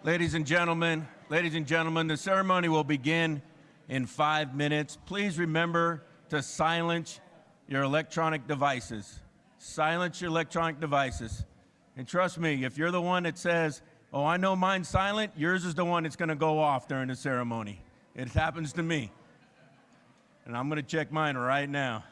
Ladies and gentlemen, the ceremony will begin in 5 minutes. Please remember to silence your electronic devices. Silence your electronic devices. And trust me, if you're the one that says, oh, I know mine's silent, yours is the one that's going to go off during the ceremony. It happens to me. And I'm going to check mine right now.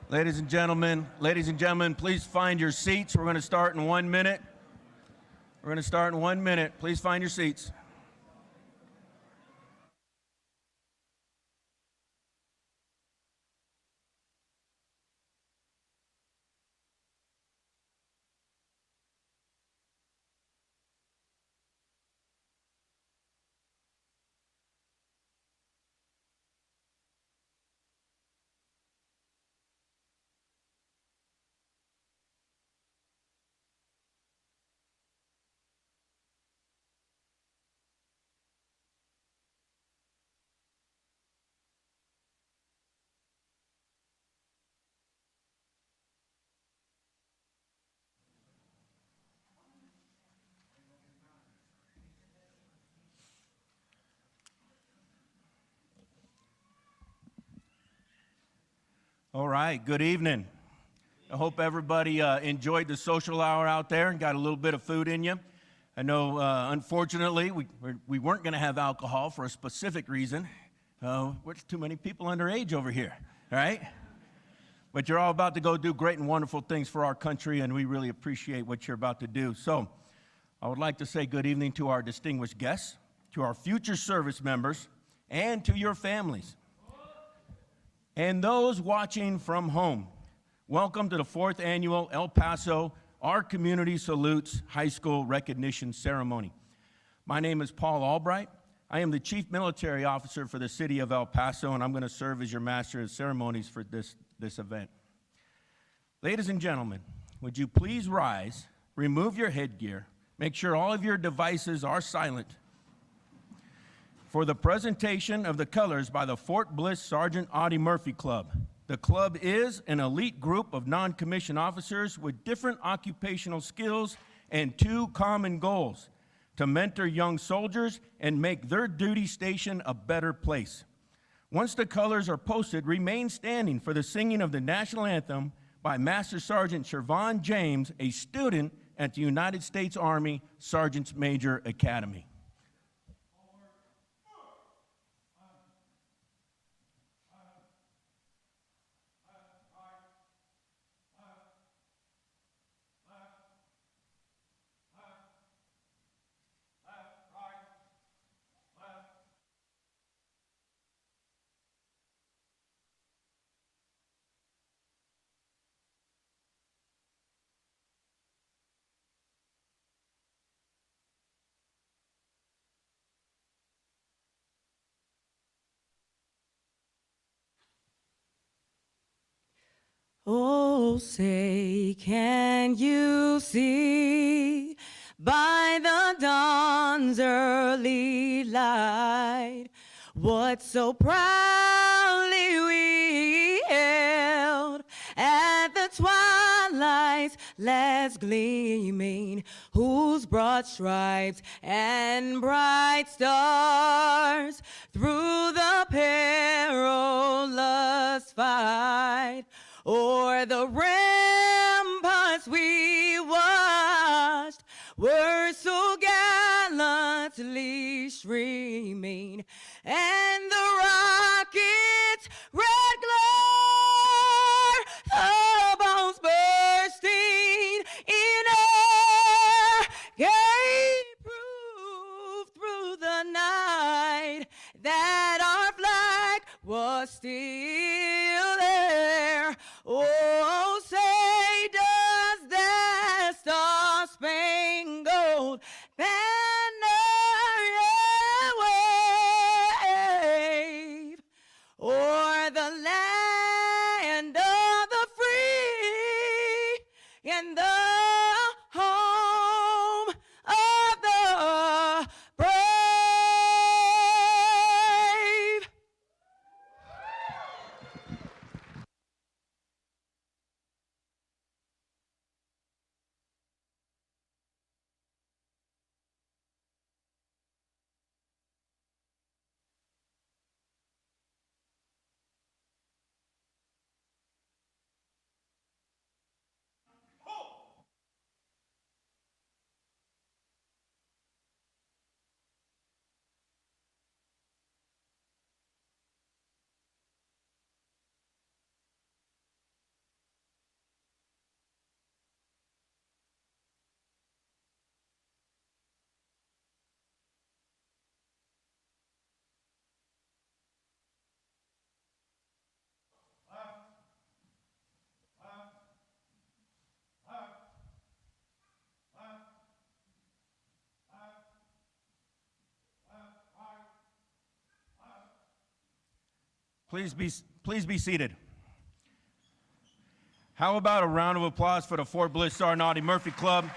Ladies and gentlemen, please find your seats. We're going to start in 1 minute. Please find your seats. All right, good evening. I hope everybody enjoyed the social hour out there and got a little bit of food in you. I know, unfortunately, we weren't going to have alcohol for a specific reason. There's too many people underage over here, all right? But you're all about to go do great and wonderful things for our country, and we really appreciate what you're about to do. So I would like to say good evening to our distinguished guests, to our future service members, and to your families. And those watching from home, welcome to the 4th Annual El Paso Our Community Salutes High School Recognition Ceremony. My name is Paul Albright. I am the Chief Military Officer for the City of El Paso, and I'm going to serve as your Master of Ceremonies for this event. Ladies and gentlemen, would you please rise, remove your headgear, make sure all of your devices are silent, for the presentation of the colors by the Fort Bliss Sergeant Audie Murphy Club. The club is an elite group of non-commissioned officers with different occupational skills and two common goals: to mentor young soldiers and make their duty station a better place. Once the colors are posted, remain standing for the singing of the national anthem by Master Sergeant Shervon James, a student at the United States Army Sergeants Major Academy. Oh, say, can you see by the dawn's early light what so proudly we hailed at the twilight's last gleaming, whose broad stripes and bright stars through the perilous fight o'er the ramparts we watched were so gallantly streaming, and the rocket's red glare, the bombs bursting in air, gave proof through the night that our flag was still there. Oh, say, does that star-spangled banner wave o'er the land of the free and the home of the brave? Please be seated. How about a round of applause for the Fort Bliss Sergeant Audie Murphy Club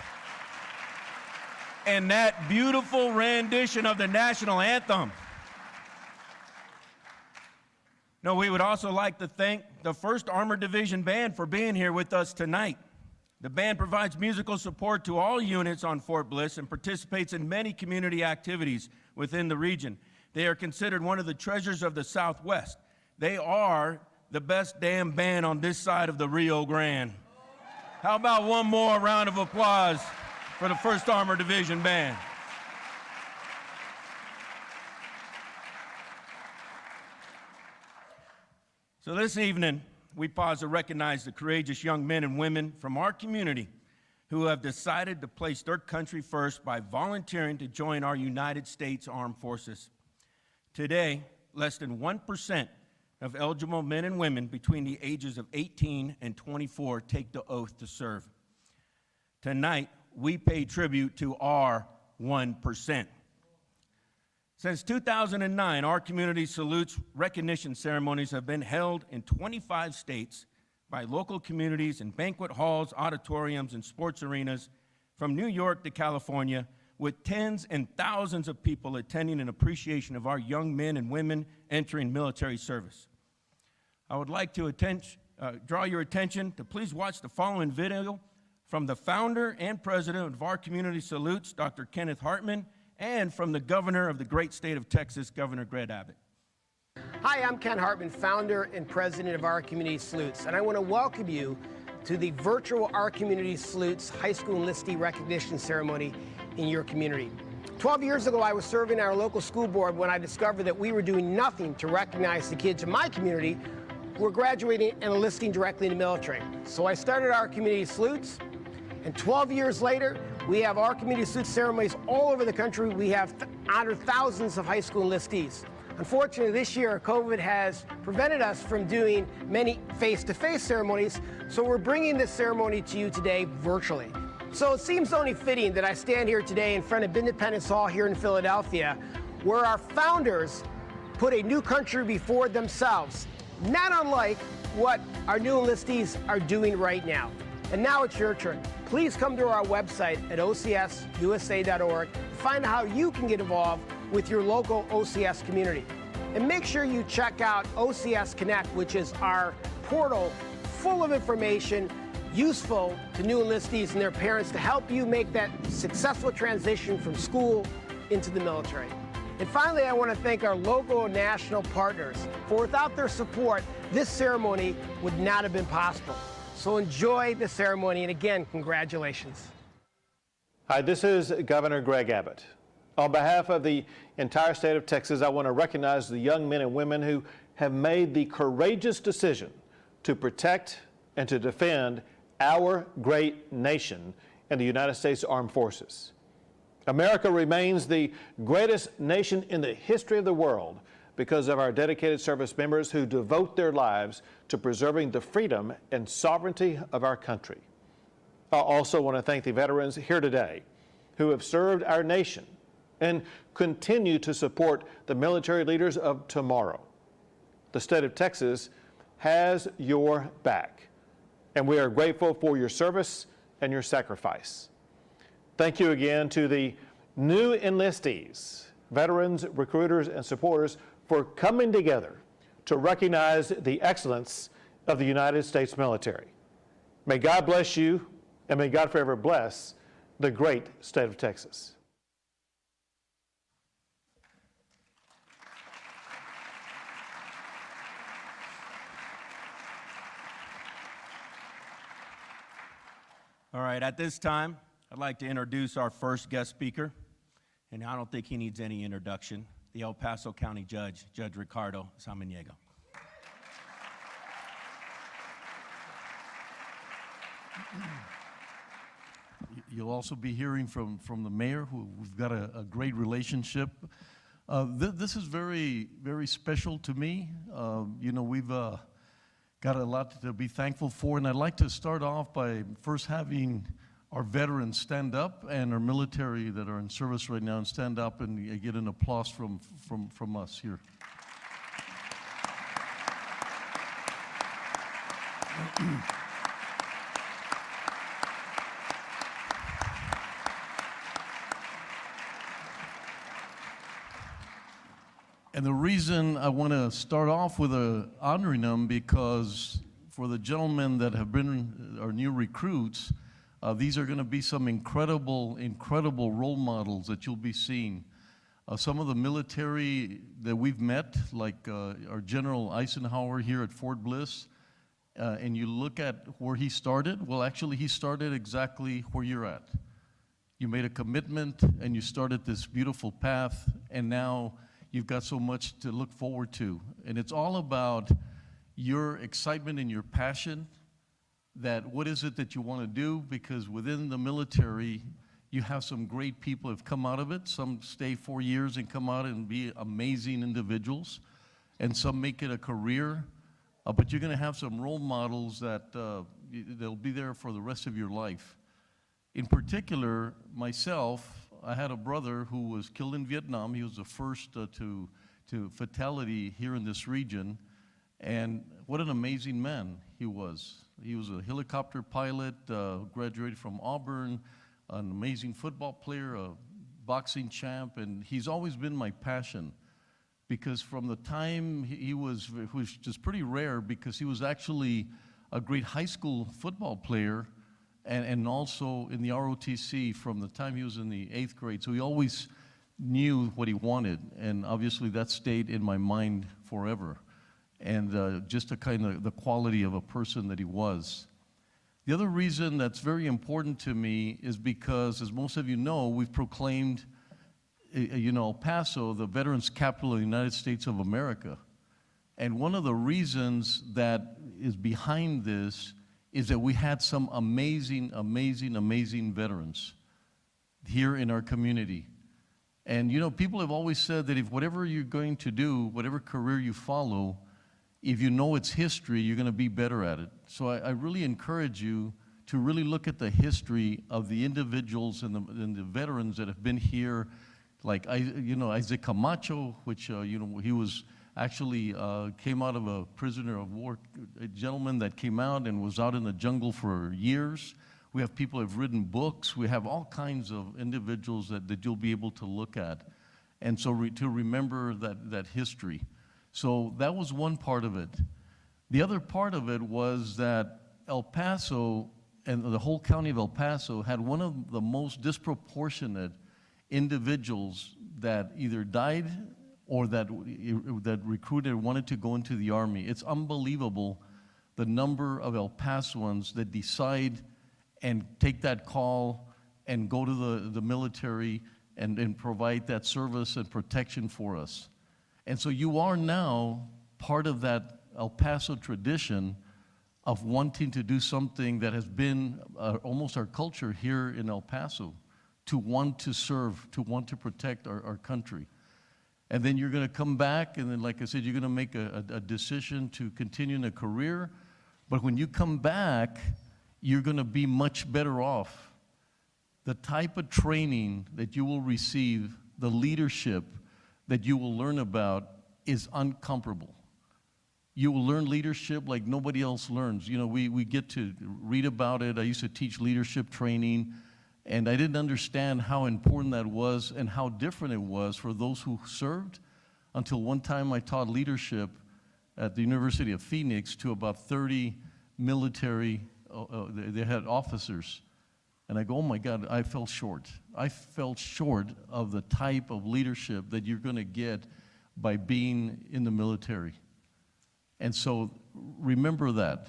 and that beautiful rendition of the national anthem. No, we would also like to thank the 1st Armored Division Band for being here with us tonight. The band provides musical support to all units on Fort Bliss and participates in many community activities within the region. They are considered one of the treasures of the Southwest. They are the best damn band on this side of the Rio Grande. How about one more round of applause for the 1st Armored Division Band? So this evening, we pause to recognize the courageous young men and women from our community who have decided to place their country first by volunteering to join our United States Armed Forces. Today, less than 1% of eligible men and women between the ages of 18 and 24 take the oath to serve. Tonight, we pay tribute to our 1%. Since 2009, our community salutes recognition ceremonies have been held in 25 states by local communities in banquet halls, auditoriums, and sports arenas from New York to California, with tens and thousands of people attending in appreciation of our young men and women entering military service. I would like to draw your attention to please watch the following video from the founder and president of Our Community Salutes, Dr. Kenneth Hartman, and from the governor of the great state of Texas, Governor Greg Abbott. Hi, I'm Ken Hartman, founder and president of Our Community Salutes, and I want to welcome you to the virtual Our Community Salutes High School Enlistee Recognition Ceremony in your community. 12 years ago, I was serving our local school board when I discovered that we were doing nothing to recognize the kids in my community who were graduating and enlisting directly in the military. So I started Our Community Salutes, and 12 years later, we have Our Community Salutes ceremonies all over the country. We have honored thousands of high school enlistees. Unfortunately, this year, COVID has prevented us from doing many face-to-face ceremonies, so we're bringing this ceremony to you today virtually. So it seems only fitting that I stand here today in front of Independence Hall here in Philadelphia, where our founders put a new country before themselves, not unlike what our new enlistees are doing right now. And now it's your turn. Please come to our website at ocsusa.org, find out how you can get involved with your local OCS community. And make sure you check out OCS Connect, which is our portal full of information useful to new enlistees and their parents to help you make that successful transition from school into the military. And finally, I want to thank our local and national partners, for without their support, this ceremony would not have been possible. So enjoy the ceremony, and again, congratulations. Hi, this is Governor Greg Abbott. On behalf of the entire state of Texas, I want to recognize the young men and women who have made the courageous decision to protect and to defend our great nation in the United States Armed Forces. America remains the greatest nation in the history of the world because of our dedicated service members who devote their lives to preserving the freedom and sovereignty of our country. I also want to thank the veterans here today who have served our nation and continue to support the military leaders of tomorrow. The state of Texas has your back, and we are grateful for your service and your sacrifice. Thank you again to the new enlistees, veterans, recruiters, and supporters for coming together to recognize the excellence of the United States military. May God bless you, and may God forever bless the great state of Texas. All right, at this time, I'd like to introduce our first guest speaker, and I don't think he needs any introduction, the El Paso County Judge, Judge Ricardo Samaniego. You'll also be hearing from the mayor, who we've got a great relationship. This is very, very special to me. You know, we've got a lot to be thankful for, and I'd like to start off by first having our veterans stand up and our military that are in service right now and stand up and get an applause from us here. And the reason I want to start off with honoring them, because for the gentlemen that have been our new recruits, these are going to be some incredible role models that you'll be seeing. Some of the military that we've met, like our General Eisenhower here at Fort Bliss, and you look at where he started, well, actually he started exactly where you're at. You made a commitment and you started this beautiful path, and now you've got so much to look forward to. And it's all about your excitement and your passion, that what is it that you want to do, because within the military, you have some great people who have come out of it. Some stay 4 years and come out and be amazing individuals, and some make it a career. But you're going to have some role models that they'll be there for the rest of your life. In particular, myself, I had a brother who was killed in Vietnam. He was the first to fatality here in this region. And what an amazing man he was. He was a helicopter pilot, graduated from Auburn, an amazing football player, a boxing champ, and he's always been my passion. because from the time he was, which is pretty rare, because he was actually a great high school football player and also in the ROTC from the time he was in the 8th grade. So he always knew what he wanted, and obviously that stayed in my mind forever. And just the kind of the quality of a person that he was. The other reason that's very important to me is because, as most of you know, we've proclaimed, El Paso, the veterans capital of the United States of America. And one of the reasons that is behind this is that we had some amazing, amazing, amazing veterans here in our community. And people have always said that if whatever you're going to do, whatever career you follow, if you know its history, you're going to be better at it. So I really encourage you to really look at the history of the individuals and the veterans that have been here, like Isaac Camacho, which he was actually came out of a prisoner of war, a gentleman that came out and was out in the jungle for years. We have people who have written books. We have all kinds of individuals that you'll be able to look at. And so to remember that history. So that was one part of it. The other part of it was that El Paso and the whole county of El Paso had one of the most disproportionate individuals that either died or that recruited or wanted to go into the Army. It's unbelievable the number of El Pasoans that decide and take that call and go to the military and provide that service and protection for us. And so you are now part of that El Paso tradition of wanting to do something that has been almost our culture here in El Paso, to want to serve, to want to protect our country. And then you're going to come back, and then, like I said, you're going to make a decision to continue in a career. But when you come back, you're going to be much better off. The type of training that you will receive, the leadership that you will learn about is incomparable. You will learn leadership like nobody else learns. We get to read about it. I used to teach leadership training, and I didn't understand how important that was and how different it was for those who served, until one time I taught leadership at the University of Phoenix to about 30 military, they had officers. And I go, oh my God, I fell short. I fell short of the type of leadership that you're going to get by being in the military. And so remember that.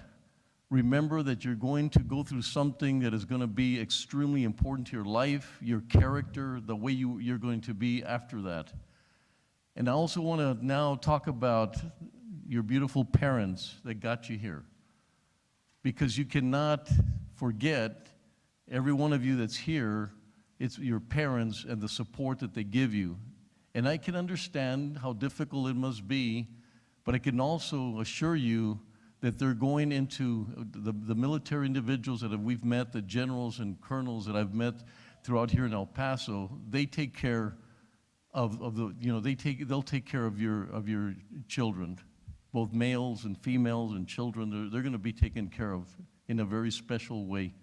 Remember that you're going to go through something that is going to be extremely important to your life, your character, the way you're going to be after that. And I also want to now talk about your beautiful parents that got you here. Because you cannot forget, every one of you that's here, it's your parents and the support that they give you. And I can understand how difficult it must be, but I can also assure you that they're going into the military individuals that we've met, the generals and colonels that I've met throughout here in El Paso. They take care of they'll take care of your children, both males and females and children. They're going to be taken care of in a very special way.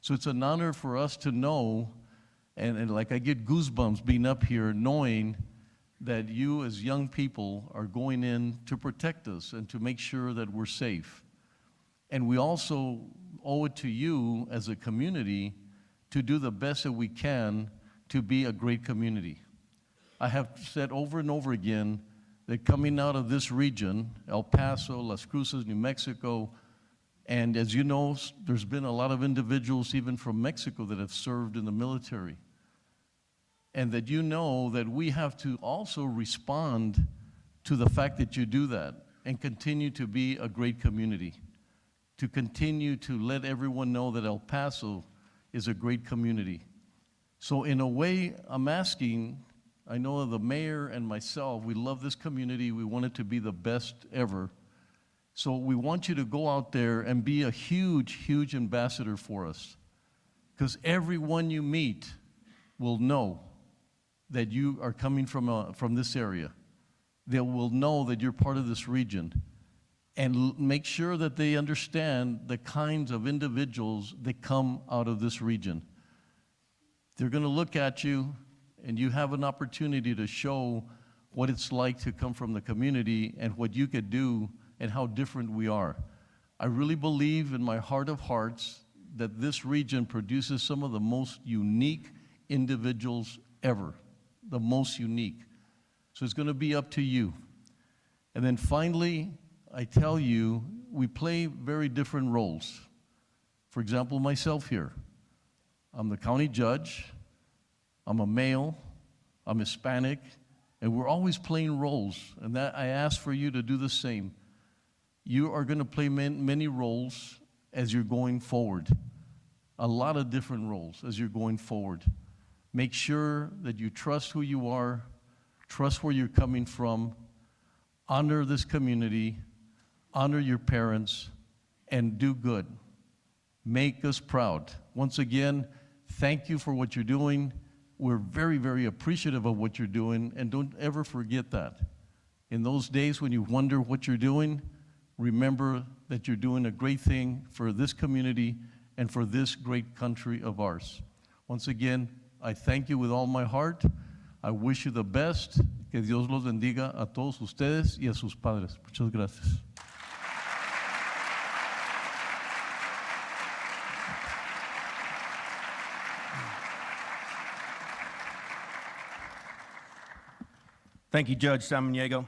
So it's an honor for us to know, and like I get goosebumps being up here knowing that you as young people are going in to protect us and to make sure that we're safe. And we also owe it to you as a community to do the best that we can to be a great community. I have said over and over again that coming out of this region, El Paso, Las Cruces, New Mexico, and as you know, there's been a lot of individuals even from Mexico that have served in the military. And that you know that we have to also respond to the fact that you do that and continue to be a great community, to continue to let everyone know that El Paso is a great community. So in a way, I'm asking, I know the mayor and myself, we love this community, we want it to be the best ever. So we want you to go out there and be a huge, huge ambassador for us. Because everyone you meet will know that you are coming from this area. They will know that you're part of this region. And make sure that they understand the kinds of individuals that come out of this region. They're going to look at you, and you have an opportunity to show what it's like to come from the community and what you could do and how different we are. I really believe in my heart of hearts that this region produces some of the most unique individuals ever, the most unique. So it's going to be up to you. And then finally, I tell you, we play very different roles. For example, myself here. I'm the county judge, I'm a male, I'm Hispanic, and we're always playing roles, and that I ask for you to do the same. You are going to play many roles as you're going forward, a lot of different roles as you're going forward. Make sure that you trust who you are, trust where you're coming from, honor this community, honor your parents, and do good. Make us proud. Once again, thank you for what you're doing. We're very, very appreciative of what you're doing, and don't ever forget that. In those days when you wonder what you're doing, remember that you're doing a great thing for this community and for this great country of ours. Once again, I thank you with all my heart. I wish you the best. Que Dios los bendiga a todos ustedes y a sus padres. Muchas gracias. Thank you, Judge Samaniego.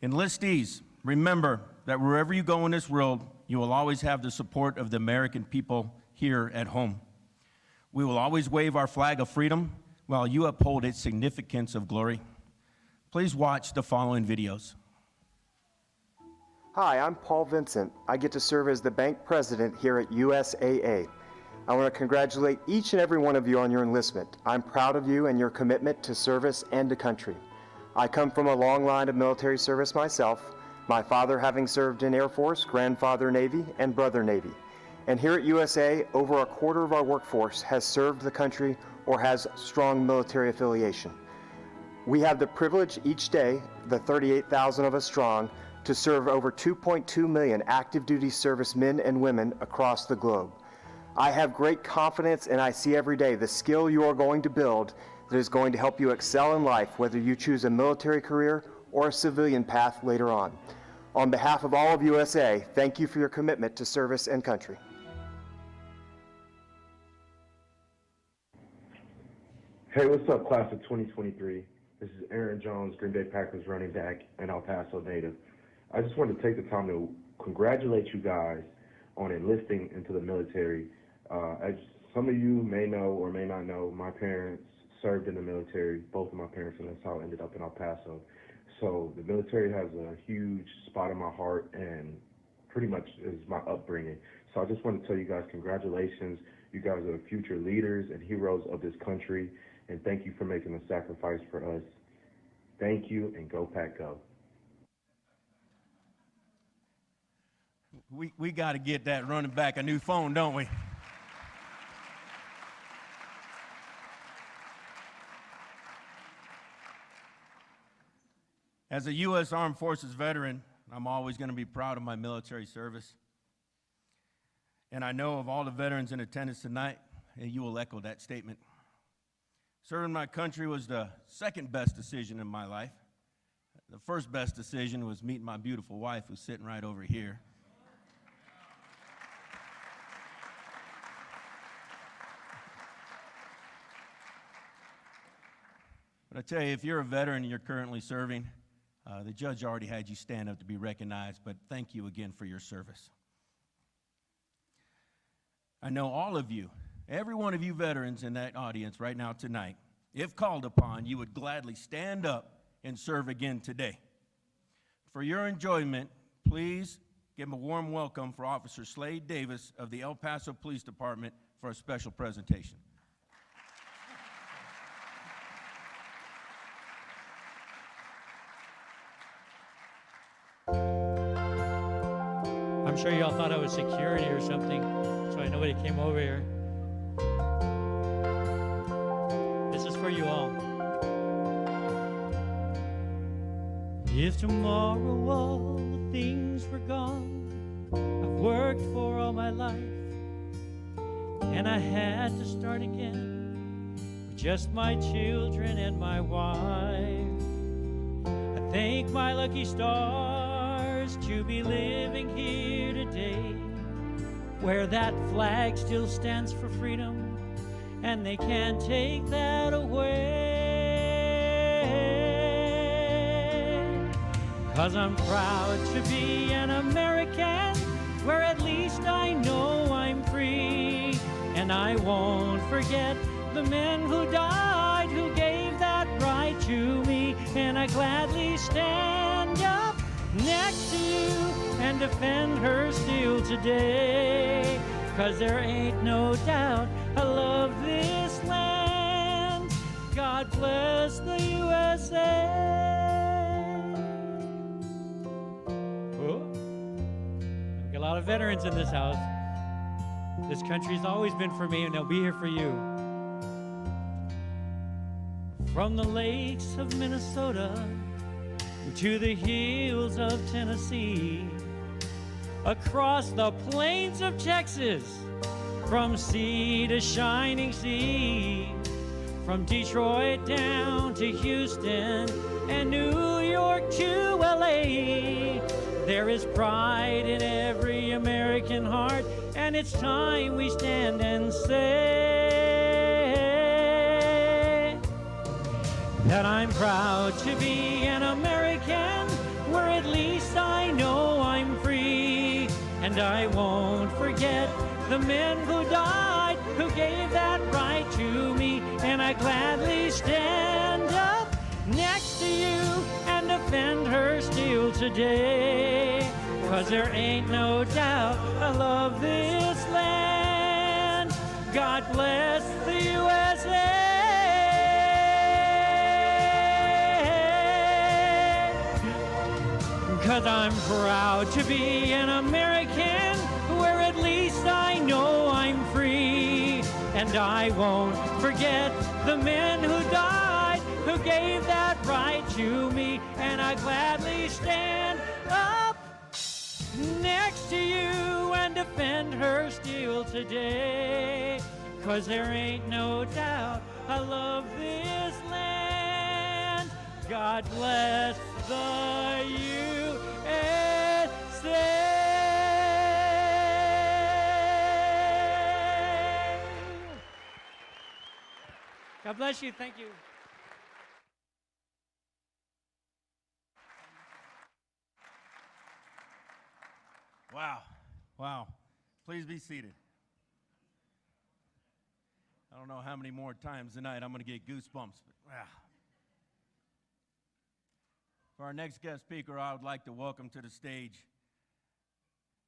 Enlistees, remember that wherever you go in this world, you will always have the support of the American people here at home. We will always wave our flag of freedom while you uphold its significance of glory. Please watch the following videos. Hi, I'm Paul Vincent. I get to serve as the bank president here at USAA. I want to congratulate each and every one of you on your enlistment. I'm proud of you and your commitment to service and to country. I come from a long line of military service myself, my father having served in Air Force, grandfather Navy, and brother Navy. And here at USA, over a quarter of our workforce has served the country or has strong military affiliation. We have the privilege each day, the 38,000 of us strong, to serve over 2.2 million active duty servicemen and women across the globe. I have great confidence, and I see every day the skill you are going to build that is going to help you excel in life, whether you choose a military career or a civilian path later on. On behalf of all of USA, thank you for your commitment to service and country. Hey, what's up, class of 2023? This is Aaron Jones, Green Bay Packers running back and El Paso native. I just wanted to take the time to congratulate you guys on enlisting into the military. As some of you may know or may not know, my parents served in the military, both of my parents, and that's how I ended up in El Paso. So the military has a huge spot in my heart and pretty much is my upbringing. So I just want to tell you guys congratulations. You guys are future leaders and heroes of this country, and thank you for making the sacrifice for us. Thank you, and go Pack Go. We got to get that running back a new phone, don't we? As a U.S. Armed Forces veteran, I'm always going to be proud of my military service. And I know of all the veterans in attendance tonight, you will echo that statement. Serving my country was the second best decision in my life. The first best decision was meeting my beautiful wife, who's sitting right over here. But I tell you, if you're a veteran and you're currently serving, the judge already had you stand up to be recognized, but thank you again for your service. I know all of you, every one of you veterans in that audience right now tonight, if called upon, you would gladly stand up and serve again today. For your enjoyment, please give them a warm welcome for Officer Slade Davis of the El Paso Police Department for a special presentation. I'm sure y'all thought I was security or something, so I nobody came over here. This is for you all. If tomorrow all the things were gone I've worked for all my life, and I had to start again with just my children and my wife, thank my lucky stars to be living here today, where that flag still stands for freedom, and they can't take that away. 'Cause I'm proud to be an American, where at least I know I'm free. And I won't forget the men who died, who gave that right to me. And I gladly stand up next to you and defend her still today. 'Cause there ain't no doubt I love this land. God bless the USA. I've got a lot of veterans in this house. This country's always been for me, and they'll be here for you. From the lakes of Minnesota to the hills of Tennessee, across the plains of Texas, from sea to shining sea, from Detroit down to Houston and New York to LA. There is pride in every American heart, and it's time we stand and say that I'm proud to be an American, where at least I know I'm free. And I won't forget the men who died, who gave that right to me. And I gladly stand up next to you and defend her still today. 'Cause there ain't no doubt I love this land. God bless the USA. 'Cause I'm proud to be an American, where at least I know I'm free. And I won't forget the men who died, who gave that right to me. And I gladly stand up next to you and defend her still today. 'Cause there ain't no doubt I love this land. God bless the USA. God bless you. Thank you. Wow. Wow. Please be seated. I don't know how many more times tonight I'm going to get goosebumps, but wow. For our next guest speaker, I would like to welcome to the stage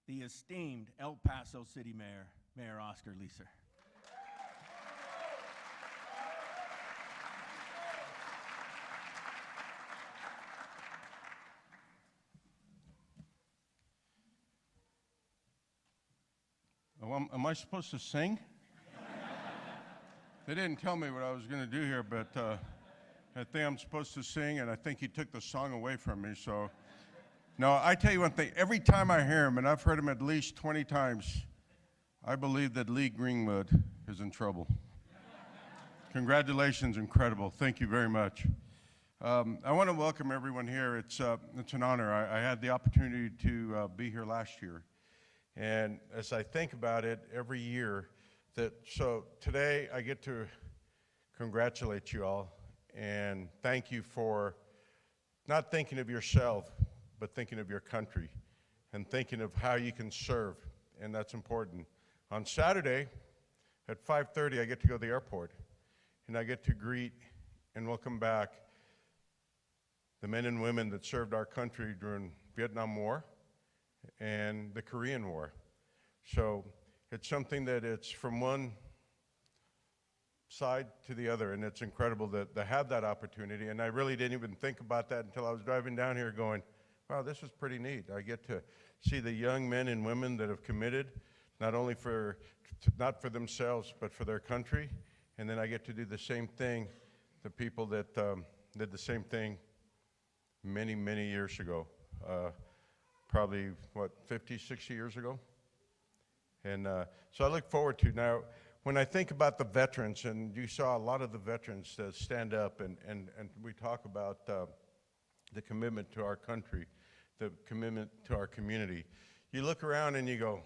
the esteemed El Paso City Mayor, Mayor Oscar Leeser. Oh, am I supposed to sing? They didn't tell me what I was going to do here, but I think I'm supposed to sing, and I think he took the song away from me. So, no, I tell you one thing. Every time I hear him, and I've heard him at least 20 times, I believe that Lee Greenwood is in trouble. Congratulations, incredible. Thank you very much. I want to welcome everyone here. It's an honor. I had the opportunity to be here last year. And as I think about it every year, so today I get to congratulate you all and thank you for not thinking of yourself, but thinking of your country and thinking of how you can serve, and that's important. On Saturday at 5:30, I get to go to the airport, and I get to greet and welcome back the men and women that served our country during Vietnam War and the Korean War. So it's something that it's from one side to the other, and it's incredible to have that opportunity. And I really didn't even think about that until I was driving down here going, wow, this is pretty neat. I get to see the young men and women that have committed, not only not for themselves, but for their country. And then I get to do the same thing, the people that did the same thing many, many years ago. Probably, 50, 60 years ago? And so I look forward to now, when I think about the veterans, and you saw a lot of the veterans stand up, and we talk about the commitment to our country, the commitment to our community. You look around and you go,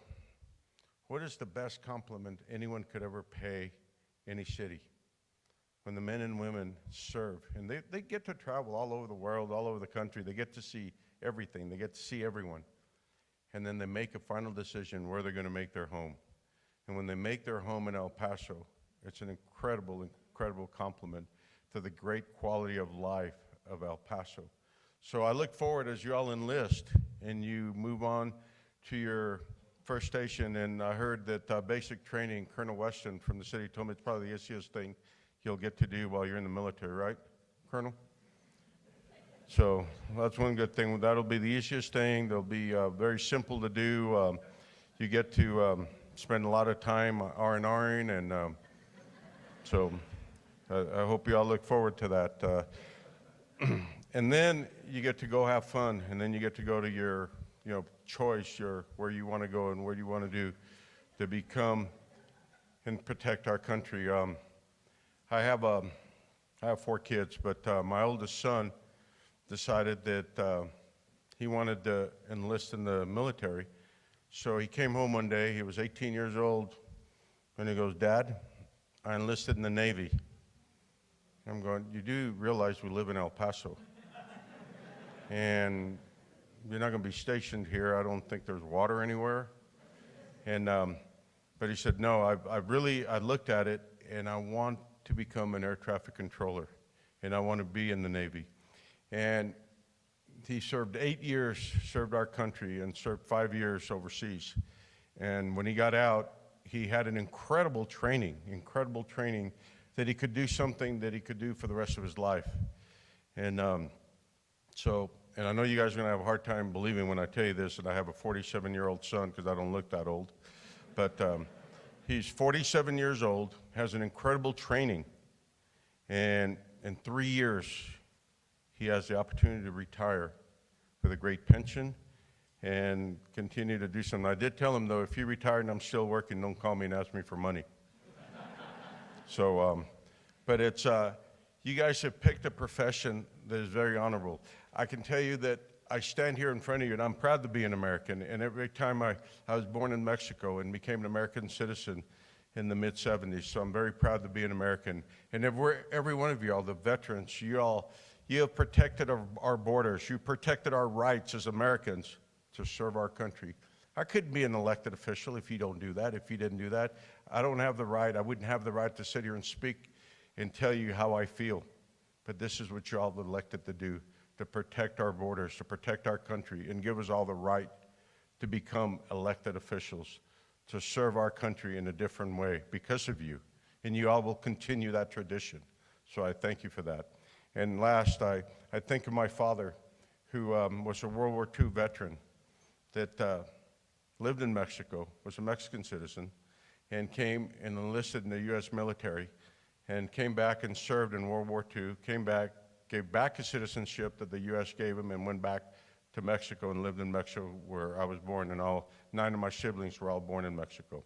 what is the best compliment anyone could ever pay any city? When the men and women serve, and they get to travel all over the world, all over the country, they get to see everything, they get to see everyone, and then they make a final decision where they're going to make their home. And when they make their home in El Paso, it's an incredible, incredible compliment to the great quality of life of El Paso. So I look forward as you all enlist and you move on to your first station, and I heard that basic training, Colonel Weston from the city told me it's probably the easiest thing you'll get to do while you're in the military, right, Colonel? So that's one good thing. That'll be the easiest thing. They'll be very simple to do. You get to spend a lot of time R&Ring, and so I hope you all look forward to that. And then you get to go have fun, and then you get to go to your choice, where you want to go and where you want to do to become and protect our country. I have 4 kids, but my oldest son decided that he wanted to enlist in the military. So he came home one day, he was 18 years old, and he goes, Dad, I enlisted in the Navy. I'm going, you do realize we live in El Paso. And you're not going to be stationed here. I don't think there's water anywhere. And but he said, no, I looked at it, and I want to become an air traffic controller, and I want to be in the Navy. And he served 8 years, served our country, and served 5 years overseas. And when he got out, he had an incredible training that he could do something that he could do for the rest of his life. And and I know you guys are going to have a hard time believing when I tell you this, and I have a 47-year-old son because I don't look that old. But he's 47 years old, has an incredible training, and in 3 years, he has the opportunity to retire with a great pension and continue to do something. I did tell him, though, if you retire and I'm still working, don't call me and ask me for money. So, but it's, you guys have picked a profession that is very honorable. I can tell you that I stand here in front of you, and I'm proud to be an American. And every time I was born in Mexico and became an American citizen in the mid-'70s, so I'm very proud to be an American. And every one of you all, the veterans, you have protected our borders. You protected our rights as Americans to serve our country. I couldn't be an elected official if you don't do that, if you didn't do that. I don't have the right, I wouldn't have the right to sit here and speak and tell you how I feel. But this is what you all elected to do, to protect our borders, to protect our country, and give us all the right to become elected officials, to serve our country in a different way because of you. And you all will continue that tradition. So I thank you for that. And last, I think of my father, who was a World War II veteran that lived in Mexico, was a Mexican citizen, and came and enlisted in the U.S. military, and came back and served in World War II, came back, gave back his citizenship that the U.S. gave him, and went back to Mexico and lived in Mexico, where I was born, and all 9 of my siblings were all born in Mexico.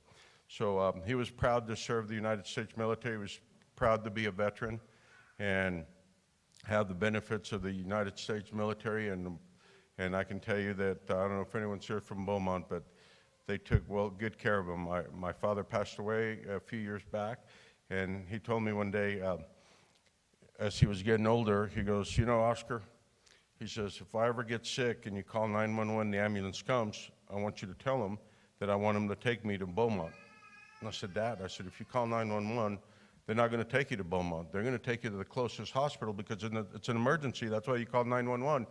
So he was proud to serve the United States military. He was proud to be a veteran and have the benefits of the United States military. And I can tell you that, I don't know if anyone's here from Beaumont, but they took good care of him. My father passed away a few years back, and he told me one day, as he was getting older, he goes, you know, Oscar, he says, if I ever get sick and you call 911, the ambulance comes, I want you to tell them that I want them to take me to Beaumont. And I said, Dad, I said, if you call 911, they're not going to take you to Beaumont. They're going to take you to the closest hospital because it's an emergency. That's why you call 911.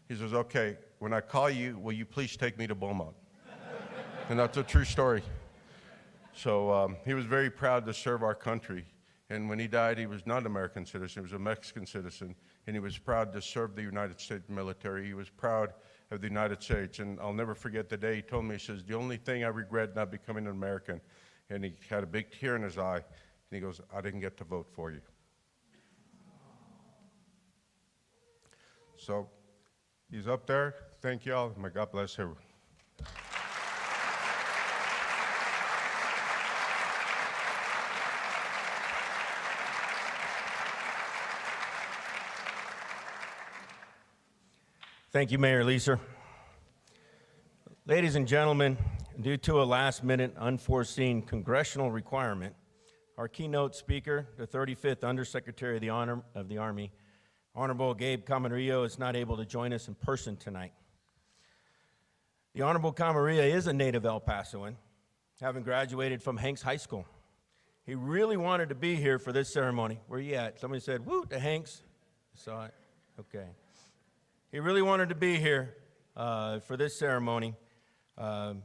He says, okay, when I call you, will you please take me to Beaumont? And that's a true story. So he was very proud to serve our country. And when he died, he was not an American citizen. He was a Mexican citizen. And he was proud to serve the United States military. He was proud of the United States. And I'll never forget the day he told me, he says, the only thing I regret not becoming an American. And he had a big tear in his eye. And he goes, I didn't get to vote for you. So he's up there. Thank you all. May God bless everyone. Thank you, Mayor Leeser. Ladies and gentlemen, due to a last-minute unforeseen congressional requirement, our keynote speaker, the 35th Undersecretary of the Army, Honorable Gabe Camarillo, is not able to join us in person tonight. The Honorable Camarillo is a native El Pasoan, having graduated from Hanks High School. He really wanted to be here for this ceremony. Where you at? Somebody said, woo, to Hanks. I saw it. Okay. He really wanted to be here for this ceremony, and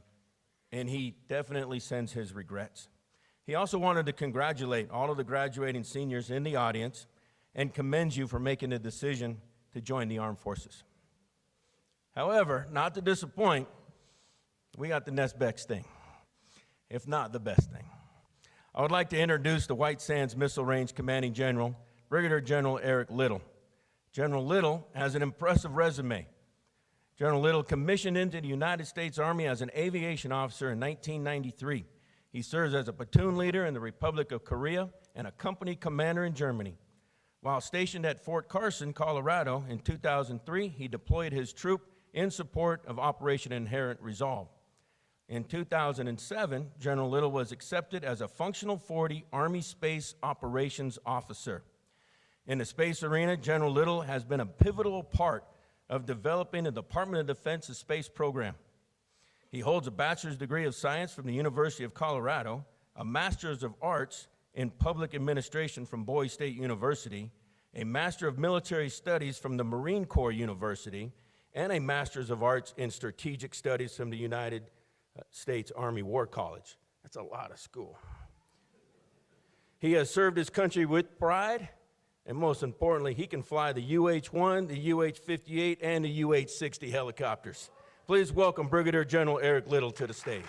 he definitely sends his regrets. He also wanted to congratulate all of the graduating seniors in the audience and commends you for making the decision to join the armed forces. However, not to disappoint, we got the next best thing, if not the best thing. I would like to introduce the White Sands Missile Range Commanding General, Brigadier General Eric Little. General Little has an impressive resume. General Little commissioned into the United States Army as an aviation officer in 1993. He serves as a platoon leader in the Republic of Korea and a company commander in Germany. While stationed at Fort Carson, Colorado in 2003, he deployed his troop in support of Operation Inherent Resolve. In 2007, General Little was accepted as a Functional 40 Army Space Operations Officer. In the space arena, General Little has been a pivotal part of developing the Department of Defense's space program. He holds a bachelor's degree of science from the University of Colorado, a master's of arts in public administration from Boise State University, a master of military studies from the Marine Corps University, and a master's of arts in strategic studies from the United States Army War College. That's a lot of school. He has served his country with pride, and most importantly, he can fly the UH-1, the UH-58, and the UH-60 helicopters. Please welcome Brigadier General Eric Little to the stage.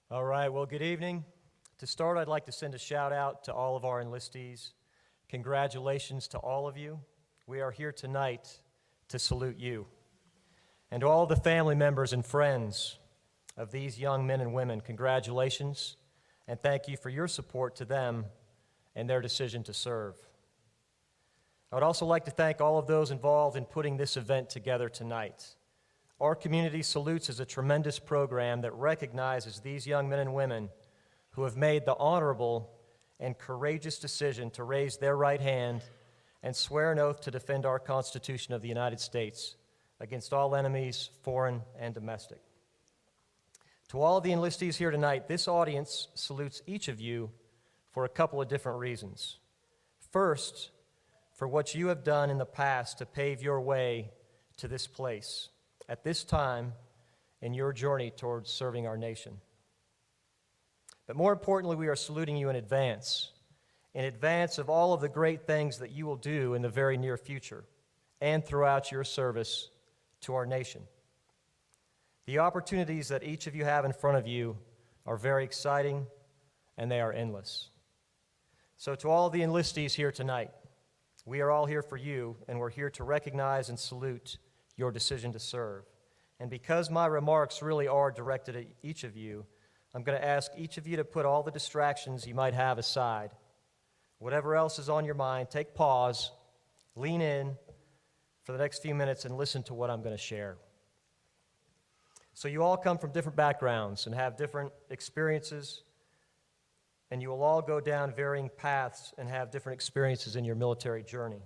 All right, well, good evening. To start, I'd like to send a shout out to all of our enlistees. Congratulations to all of you. We are here tonight to salute you. And to all the family members and friends of these young men and women, congratulations, and thank you for your support to them and their decision to serve. I would also like to thank all of those involved in putting this event together tonight. Our Community Salutes is a tremendous program that recognizes these young men and women who have made the honorable and courageous decision to raise their right hand and swear an oath to defend our Constitution of the United States against all enemies, foreign and domestic. To all of the enlistees here tonight, this audience salutes each of you for a couple of different reasons. First, for what you have done in the past to pave your way to this place at this time in your journey towards serving our nation. But more importantly, we are saluting you in advance of all of the great things that you will do in the very near future and throughout your service to our nation. The opportunities that each of you have in front of you are very exciting, and they are endless. So to all the enlistees here tonight, we are all here for you, and we're here to recognize and salute your decision to serve. And because my remarks really are directed at each of you, I'm going to ask each of you to put all the distractions you might have aside. Whatever else is on your mind, take pause, lean in for the next few minutes, and listen to what I'm going to share. So you all come from different backgrounds and have different experiences, and you will all go down varying paths and have different experiences in your military journey.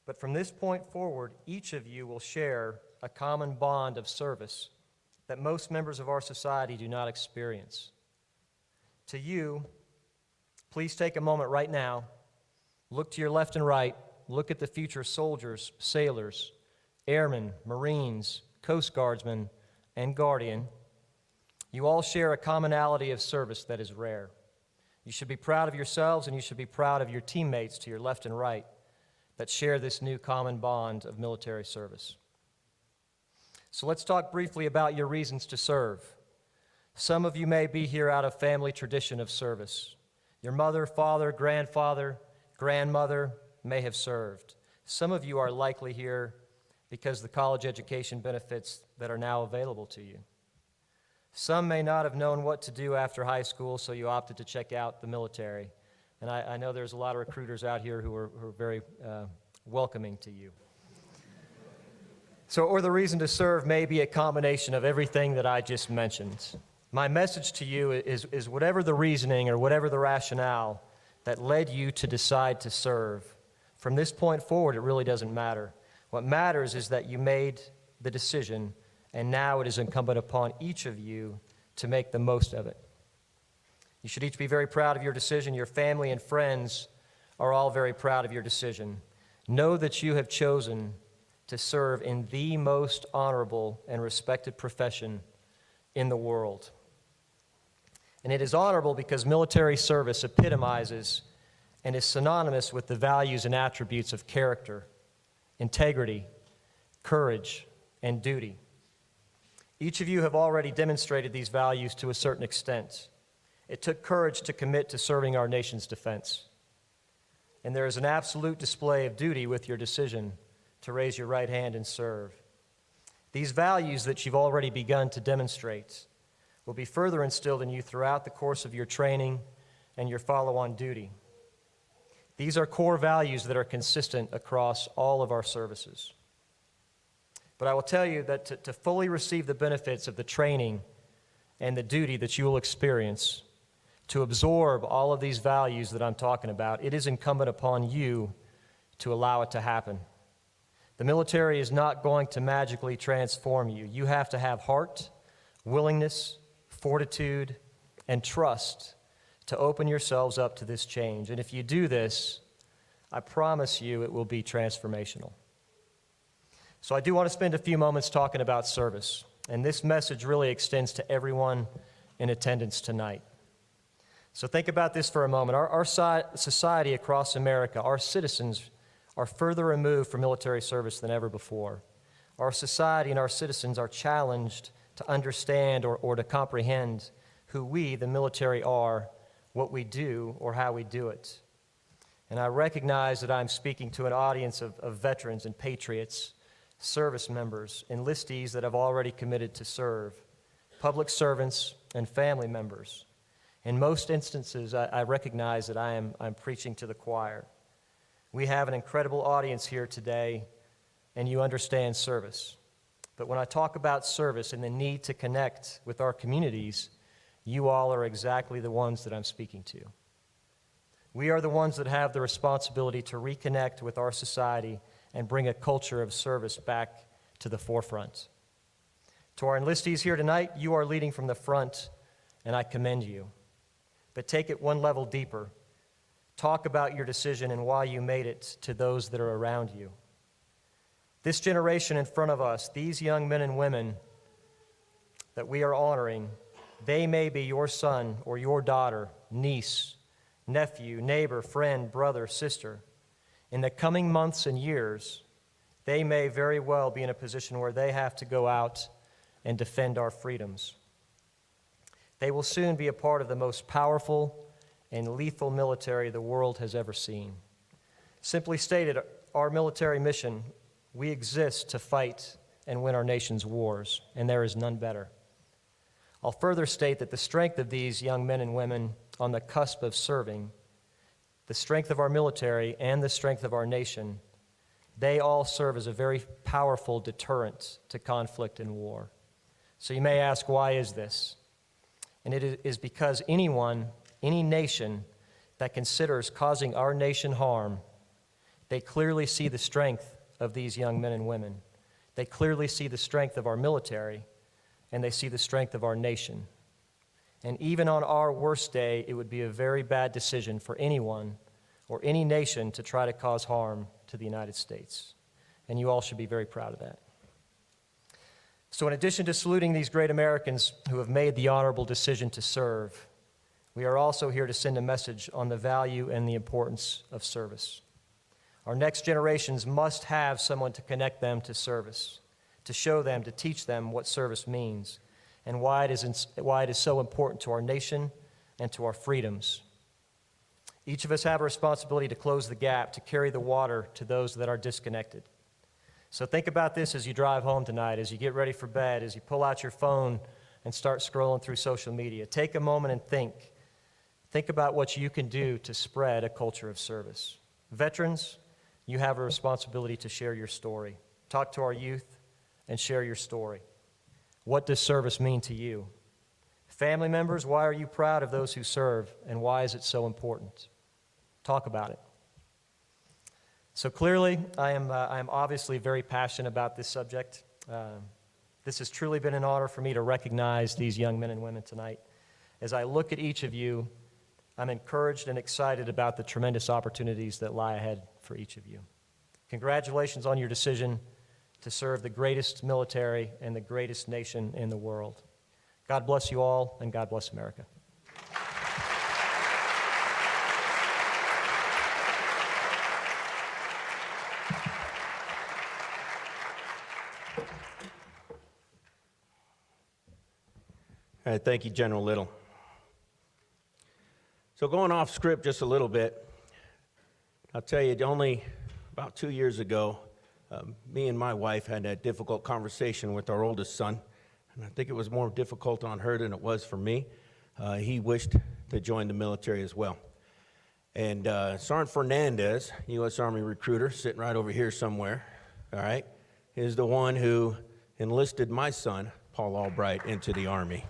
But from this point forward, each of you will share a common bond of service that most members of our society do not experience. To you, please take a moment right now, look to your left and right, look at the future soldiers, sailors, airmen, Marines, Coast Guardsmen, and Guardian. You all share a commonality of service that is rare. You should be proud of yourselves, and you should be proud of your teammates to your left and right that share this new common bond of military service. So let's talk briefly about your reasons to serve. Some of you may be here out of family tradition of service. Your mother, father, grandfather, grandmother may have served. Some of you are likely here because of the college education benefits that are now available to you. Some may not have known what to do after high school, so you opted to check out the military. And I know there's a lot of recruiters out here who are very welcoming to you. So, or the reason to serve may be a combination of everything that I just mentioned. My message to you is whatever the reasoning or whatever the rationale that led you to decide to serve, from this point forward, it really doesn't matter. What matters is that you made the decision, and now it is incumbent upon each of you to make the most of it. You should each be very proud of your decision. Your family and friends are all very proud of your decision. Know that you have chosen to serve in the most honorable and respected profession in the world. And it is honorable because military service epitomizes and is synonymous with the values and attributes of character, integrity, courage, and duty. Each of you have already demonstrated these values to a certain extent. It took courage to commit to serving our nation's defense. And there is an absolute display of duty with your decision to raise your right hand and serve. These values that you've already begun to demonstrate will be further instilled in you throughout the course of your training and your follow-on duty. These are core values that are consistent across all of our services. But I will tell you that to fully receive the benefits of the training and the duty that you will experience, to absorb all of these values that I'm talking about, it is incumbent upon you to allow it to happen. The military is not going to magically transform you. You have to have heart, willingness, fortitude, and trust to open yourselves up to this change. And if you do this, I promise you it will be transformational. So I do want to spend a few moments talking about service. And this message really extends to everyone in attendance tonight. So think about this for a moment. Our society across America, our citizens are further removed from military service than ever before. Our society and our citizens are challenged to understand or to comprehend who we, the military, are, what we do, or how we do it. And I recognize that I'm speaking to an audience of veterans and patriots, service members, enlistees that have already committed to serve, public servants, and family members. In most instances, I recognize that I'm preaching to the choir. We have an incredible audience here today, and you understand service. But when I talk about service and the need to connect with our communities, you all are exactly the ones that I'm speaking to. We are the ones that have the responsibility to reconnect with our society and bring a culture of service back to the forefront. To our enlistees here tonight, you are leading from the front, and I commend you. But take it one level deeper. Talk about your decision and why you made it to those that are around you. This generation in front of us, these young men and women that we are honoring, they may be your son or your daughter, niece, nephew, neighbor, friend, brother, sister. In the coming months and years, they may very well be in a position where they have to go out and defend our freedoms. They will soon be a part of the most powerful and lethal military the world has ever seen. Simply stated, our military mission, we exist to fight and win our nation's wars, and there is none better. I'll further state that the strength of these young men and women on the cusp of serving, the strength of our military and the strength of our nation, they all serve as a very powerful deterrent to conflict and war. So you may ask, why is this? And it is because anyone, any nation that considers causing our nation harm, they clearly see the strength of these young men and women. They clearly see the strength of our military, and they see the strength of our nation. And even on our worst day, it would be a very bad decision for anyone or any nation to try to cause harm to the United States. And you all should be very proud of that. So in addition to saluting these great Americans who have made the honorable decision to serve, we are also here to send a message on the value and the importance of service. Our next generations must have someone to connect them to service, to show them, to teach them what service means, and why it is so important to our nation and to our freedoms. Each of us have a responsibility to close the gap, to carry the water to those that are disconnected. So think about this as you drive home tonight, as you get ready for bed, as you pull out your phone and start scrolling through social media. Take a moment and think. Think about what you can do to spread a culture of service. Veterans, you have a responsibility to share your story. Talk to our youth and share your story. What does service mean to you? Family members, why are you proud of those who serve, and why is it so important? Talk about it. So clearly, I am obviously very passionate about this subject. This has truly been an honor for me to recognize these young men and women tonight. As I look at each of you, I'm encouraged and excited about the tremendous opportunities that lie ahead for each of you. Congratulations on your decision to serve the greatest military and the greatest nation in the world. God bless you all, and God bless America. All right, thank you, General Little. So going off script just a little bit, I'll tell you, only about 2 years ago, me and my wife had that difficult conversation with our oldest son, and I think it was more difficult on her than it was for me. He wished to join the military as well. And Sergeant Fernandez, U.S. Army recruiter, sitting right over here somewhere, all right, is the one who enlisted my son, Paul Albright, into the Army.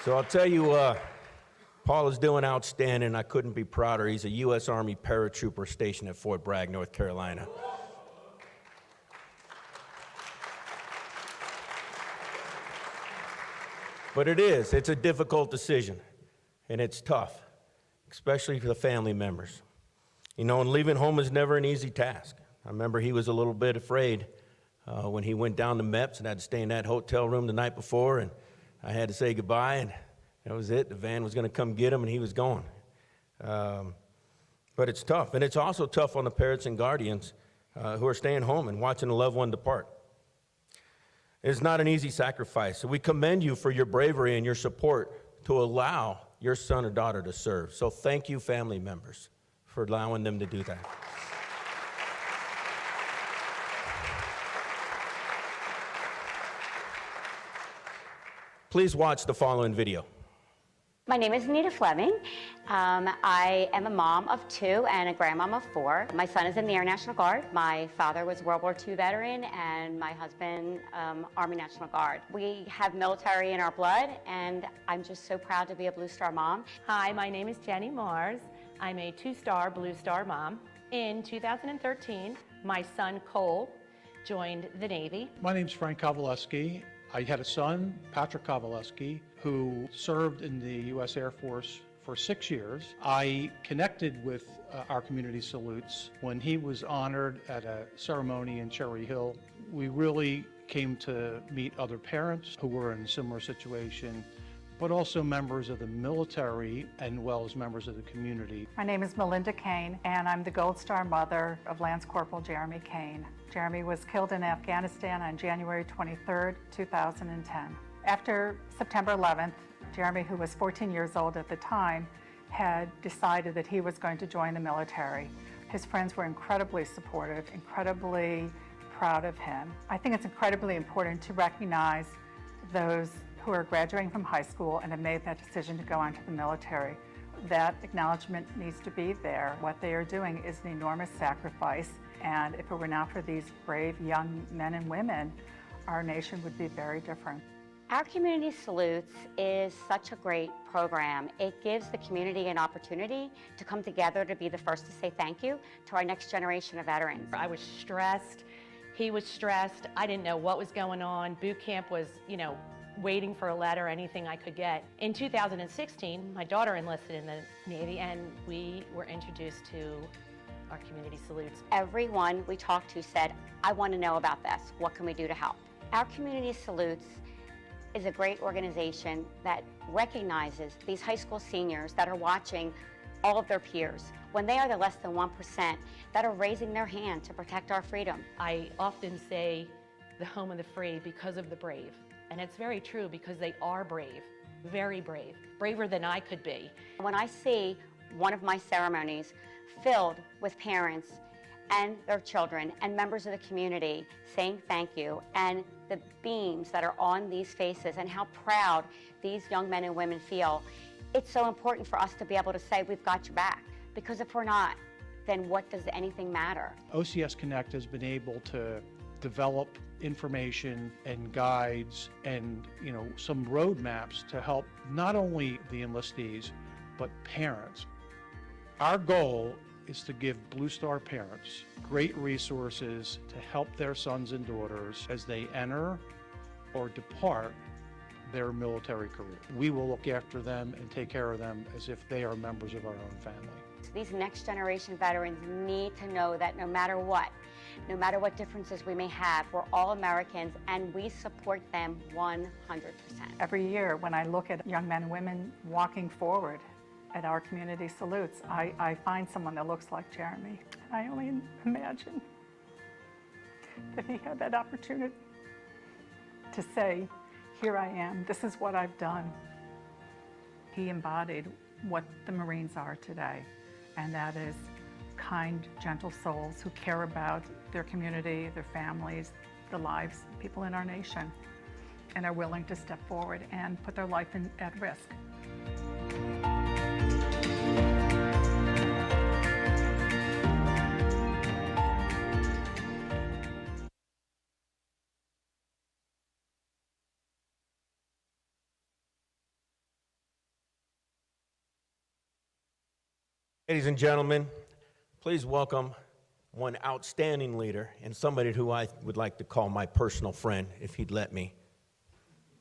So I'll tell you, Paul is doing outstanding. I couldn't be prouder. He's a U.S. Army paratrooper stationed at Fort Bragg, North Carolina. But it's a difficult decision, and it's tough, especially for the family members. You know, and leaving home is never an easy task. I remember he was a little bit afraid when he went down to MEPS and had to stay in that hotel room the night before, and I had to say goodbye, and that was it. The van was going to come get him, and he was gone. But it's tough, and it's also tough on the parents and guardians who are staying home and watching a loved one depart. It's not an easy sacrifice, so we commend you for your bravery and your support to allow your son or daughter to serve. So thank you, family members, for allowing them to do that. Please watch the following video. My name is Anita Fleming. I am a mom of 2 and a grandmom of 4. My son is in the Air National Guard. My father was a World War II veteran, and my husband, Army National Guard. We have military in our blood, and I'm just so proud to be a Blue Star mom. Hi, my name is Jenny Mars. I'm a 2-star Blue Star mom. In 2013, my son Cole joined the Navy. My name's Frank Kowaleski. I had a son, Patrick Kowaleski, who served in the U.S. Air Force for 6 years. I connected with our community salutes when he was honored at a ceremony in Cherry Hill. We really came to meet other parents who were in a similar situation, but also members of the military and well as members of the community. My name is Melinda Kane, and I'm the Gold Star mother of Lance Corporal Jeremy Kane. Jeremy was killed in Afghanistan on January 23rd, 2010. After September 11th, Jeremy, who was 14 years old at the time, had decided that he was going to join the military. His friends were incredibly supportive, incredibly proud of him. I think it's incredibly important to recognize those who are graduating from high school and have made that decision to go on to the military. That acknowledgement needs to be there. What they are doing is an enormous sacrifice, and if it were not for these brave young men and women, our nation would be very different. Our Community Salutes is such a great program. It gives the community an opportunity to come together to be the first to say thank you to our next generation of veterans. I was stressed. He was stressed. I didn't know what was going on. Boot camp was, waiting for a letter, anything I could get. In 2016, my daughter enlisted in the Navy, and we were introduced to our Community Salutes. Everyone we talked to said, I want to know about this. What can we do to help? Our Community Salutes is a great organization that recognizes these high school seniors that are watching all of their peers when they are the less than 1% that are raising their hand to protect our freedom. I often say the home of the free because of the brave. And it's very true because they are brave, very brave, braver than I could be. When I see one of my ceremonies filled with parents and their children and members of the community saying thank you, and the beams that are on these faces and how proud these young men and women feel, it's so important for us to be able to say we've got your back, because if we're not, then what does anything matter? OCS Connect has been able to develop information and guides and some roadmaps to help not only the enlistees but parents. Our goal is to give Blue Star parents great resources to help their sons and daughters as they enter or depart their military career. We will look after them and take care of them as if they are members of our own family. These next generation veterans need to know that no matter what differences we may have, we're all Americans and we support them 100%. Every year when I look at young men and women walking forward at our community salutes, I find someone that looks like Jeremy. I only imagine that he had that opportunity to say, here I am, this is what I've done. He embodied what the Marines are today, and that is kind, gentle souls who care about their community, their families, the lives of people in our nation, and are willing to step forward and put their life at risk. Ladies and gentlemen, please welcome one outstanding leader and somebody who I would like to call my personal friend, if he'd let me.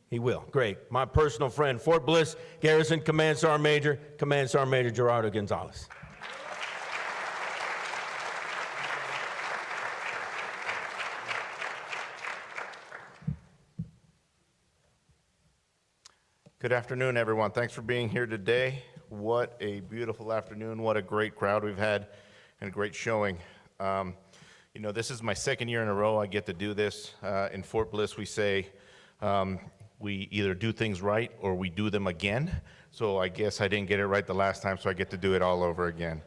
He will. Great. My personal friend, Fort Bliss Garrison Command Sergeant Major Gerardo Gonzalez. Good afternoon, everyone. Thanks for being here today. What a beautiful afternoon. What a great crowd we've had and a great showing. This is my second year in a row I get to do this. In Fort Bliss, we say we either do things right or we do them again. So I guess I didn't get it right the last time, so I get to do it all over again.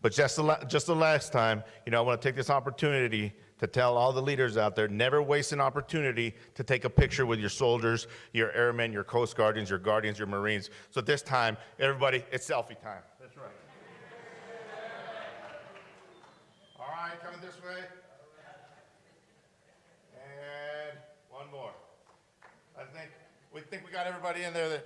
But just the last time, I want to take this opportunity to tell all the leaders out there, never waste an opportunity to take a picture with your soldiers, your airmen, your Coast Guardians, your Guardians, your Marines. So this time, everybody, it's selfie time. That's right. All right, coming this way. And one more. We think we got everybody in there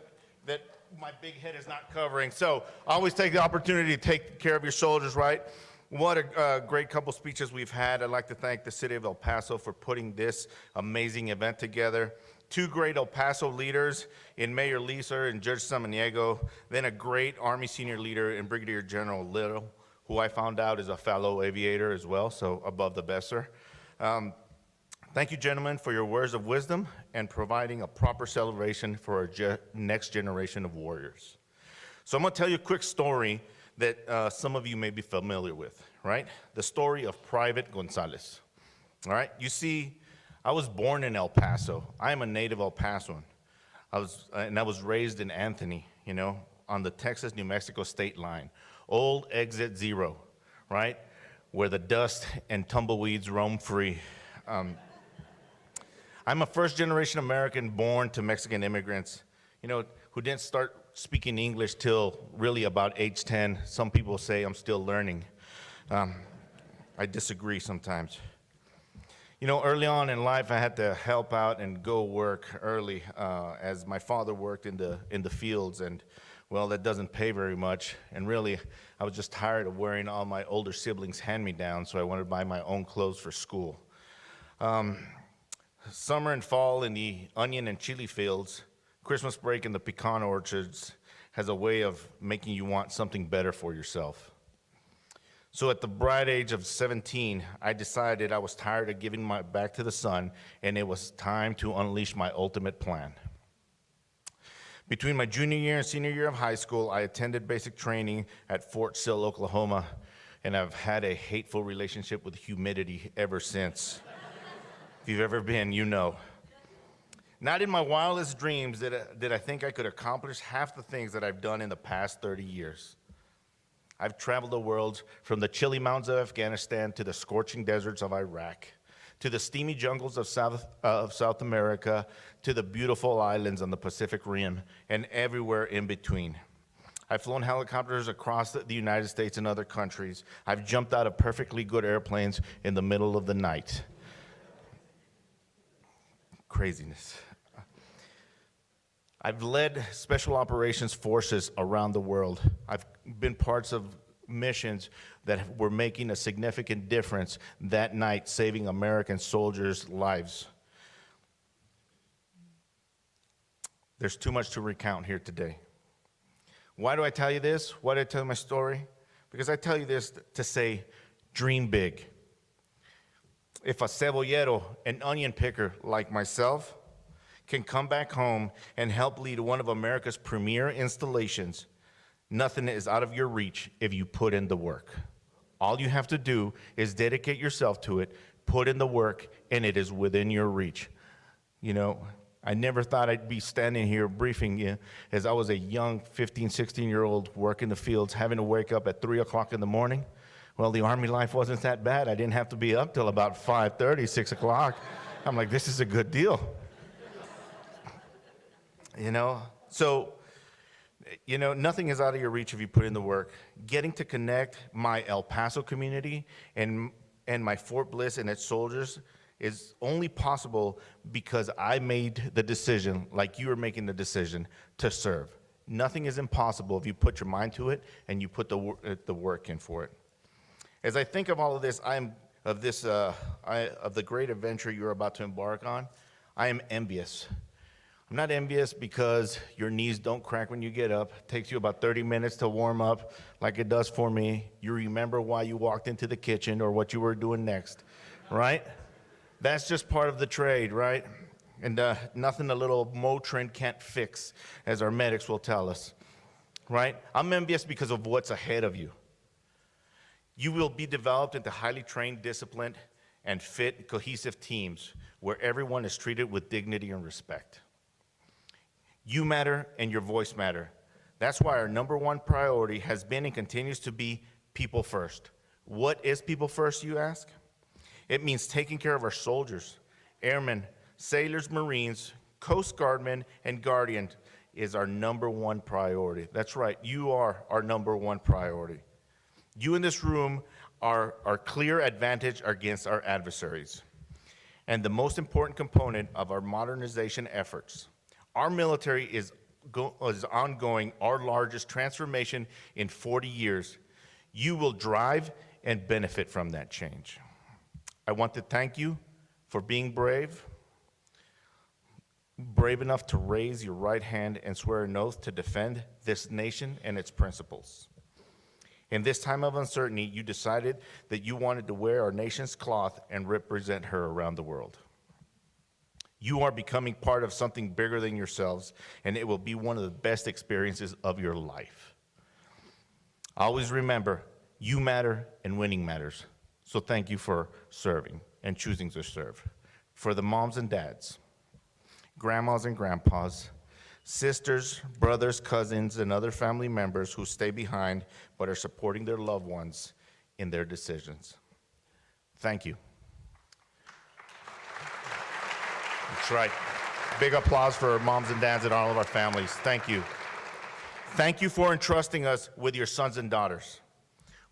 that my big head is not covering. So always take the opportunity to take care of your soldiers, right? What a great couple speeches we've had. I'd like to thank the city of El Paso for putting this amazing event together. Two great El Paso leaders in Mayor Lisa and Judge Samaniego, then a great Army senior leader in Brigadier General Little, who I found out is a fellow aviator as well, so above the best, sir. Thank you, gentlemen, for your words of wisdom and providing a proper celebration for our next generation of warriors. So I'm going to tell you a quick story that some of you may be familiar with, right? The story of Private Gonzalez, all right? You see, I was born in El Paso. I am a native El Pasoan. I was raised in Anthony, on the Texas-New Mexico state line. Old Exit 0, right? Where the dust and tumbleweeds roam free. I'm a first-generation American born to Mexican immigrants, who didn't start speaking English till really about age 10. Some people say I'm still learning. I disagree sometimes. Early on in life, I had to help out and go work early, as my father worked in the fields, and well, that doesn't pay very much. And really, I was just tired of wearing all my older siblings' hand-me-downs, so I wanted to buy my own clothes for school. Summer and fall in the onion and chili fields, Christmas break in the pecan orchards has a way of making you want something better for yourself. So at the bright age of 17, I decided I was tired of giving my back to the sun, and it was time to unleash my ultimate plan. Between my junior year and senior year of high school, I attended basic training at Fort Sill, Oklahoma, and I've had a hateful relationship with humidity ever since. If you've ever been, you know. Not in my wildest dreams did I think I could accomplish half the things that I've done in the past 30 years. I've traveled the world from the chilly mountains of Afghanistan to the scorching deserts of Iraq, to the steamy jungles of South America, to the beautiful islands on the Pacific Rim, and everywhere in between. I've flown helicopters across the United States and other countries. I've jumped out of perfectly good airplanes in the middle of the night. Craziness. I've led special operations forces around the world. I've been parts of missions that were making a significant difference that night, saving American soldiers' lives. There's too much to recount here today. Why do I tell you this? Why do I tell my story? Because I tell you this to say, dream big. If a cebollero, an onion picker like myself, can come back home and help lead one of America's premier installations, nothing is out of your reach if you put in the work. All you have to do is dedicate yourself to it, put in the work, and it is within your reach. You know, I never thought I'd be standing here briefing you as I was a young 15, 16-year-old working the fields, having to wake up at 3 o'clock in the morning. Well, the Army life wasn't that bad. I didn't have to be up till about 5:30, 6 o'clock. I'm like, this is a good deal. You know, so, you know, nothing is out of your reach if you put in the work. Getting to connect my El Paso community and my Fort Bliss and its soldiers is only possible because I made the decision, like you are making the decision, to serve. Nothing is impossible if you put your mind to it and you put the work in for it. As I think of all of this, of the great adventure you're about to embark on, I am envious. I'm not envious because your knees don't crack when you get up. It takes you about 30 minutes to warm up like it does for me. You remember why you walked into the kitchen or what you were doing next, right? That's just part of the trade, right? And nothing a little Motrin can't fix, as our medics will tell us, right? I'm envious because of what's ahead of you. You will be developed into highly trained, disciplined, and fit, cohesive teams where everyone is treated with dignity and respect. You matter and your voice matter. That's why our #1 priority has been and continues to be people first. What is people first, you ask? It means taking care of our soldiers, airmen, sailors, Marines, Coast Guardmen, and Guardians is our #1 priority. That's right, you are our #1 priority. You in this room are our clear advantage against our adversaries and the most important component of our modernization efforts. Our military is ongoing our largest transformation in 40 years. You will drive and benefit from that change. I want to thank you for being brave enough to raise your right hand and swear an oath to defend this nation and its principles. In this time of uncertainty, you decided that you wanted to wear our nation's cloth and represent her around the world. You are becoming part of something bigger than yourselves, and it will be one of the best experiences of your life. Always remember, you matter and winning matters. So thank you for serving and choosing to serve. For the moms and dads, grandmas and grandpas, sisters, brothers, cousins, and other family members who stay behind but are supporting their loved ones in their decisions. Thank you. That's right. Big applause for our moms and dads and all of our families. Thank you. Thank you for entrusting us with your sons and daughters.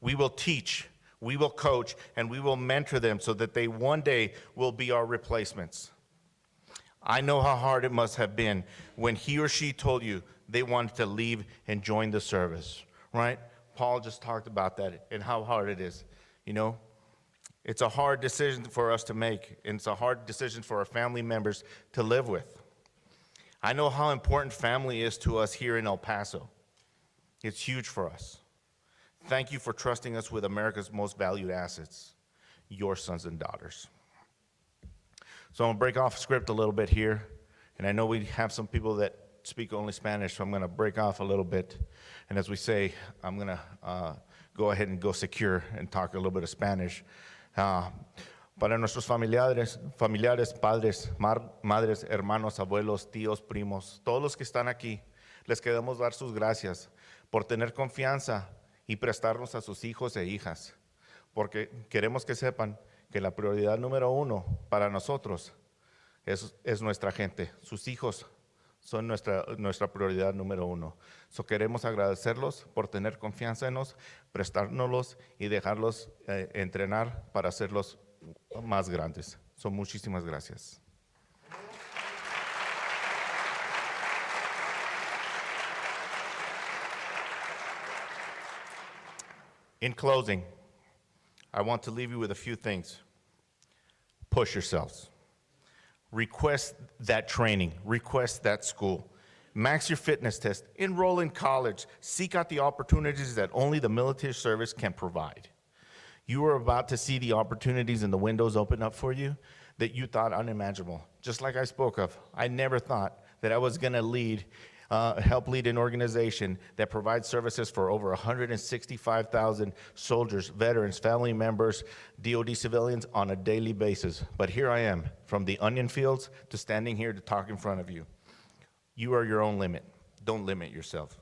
We will teach, we will coach, and we will mentor them so that they one day will be our replacements. I know how hard it must have been when he or she told you they wanted to leave and join the service, right? Paul just talked about that and how hard it is, you know? It's a hard decision for us to make, and it's a hard decision for our family members to live with. I know how important family is to us here in El Paso. It's huge for us. Thank you for trusting us with America's most valued assets, your sons and daughters. So I'm gonna break off script a little bit here, and I know we have some people that speak only Spanish, so I'm gonna break off a little bit. And as we say, I'm gonna go ahead and go secure and talk a little bit of Spanish. Para nuestros familiares, padres, madres, hermanos, abuelos, tíos, primos, todos los que están aquí, les queremos dar sus gracias por tener confianza y prestarnos a sus hijos e hijas, porque queremos que sepan que la prioridad número uno para nosotros es nuestra gente. Sus hijos son nuestra prioridad número uno. So queremos agradecerlos por tener confianza en nos, prestárnoslos y dejarlos entrenar para hacerlos más grandes. So muchísimas gracias. In closing, I want to leave you with a few things. Push yourselves. Request that training. Request that school. Max your fitness test. Enroll in college. Seek out the opportunities that only the military service can provide. You are about to see the opportunities and the windows open up for you that you thought unimaginable. Just like I spoke of, I never thought that I was going to help lead an organization that provides services for over 165,000 soldiers, veterans, family members, DoD civilians on a daily basis. But here I am, from the onion fields to standing here to talk in front of you. You are your own limit. Don't limit yourself.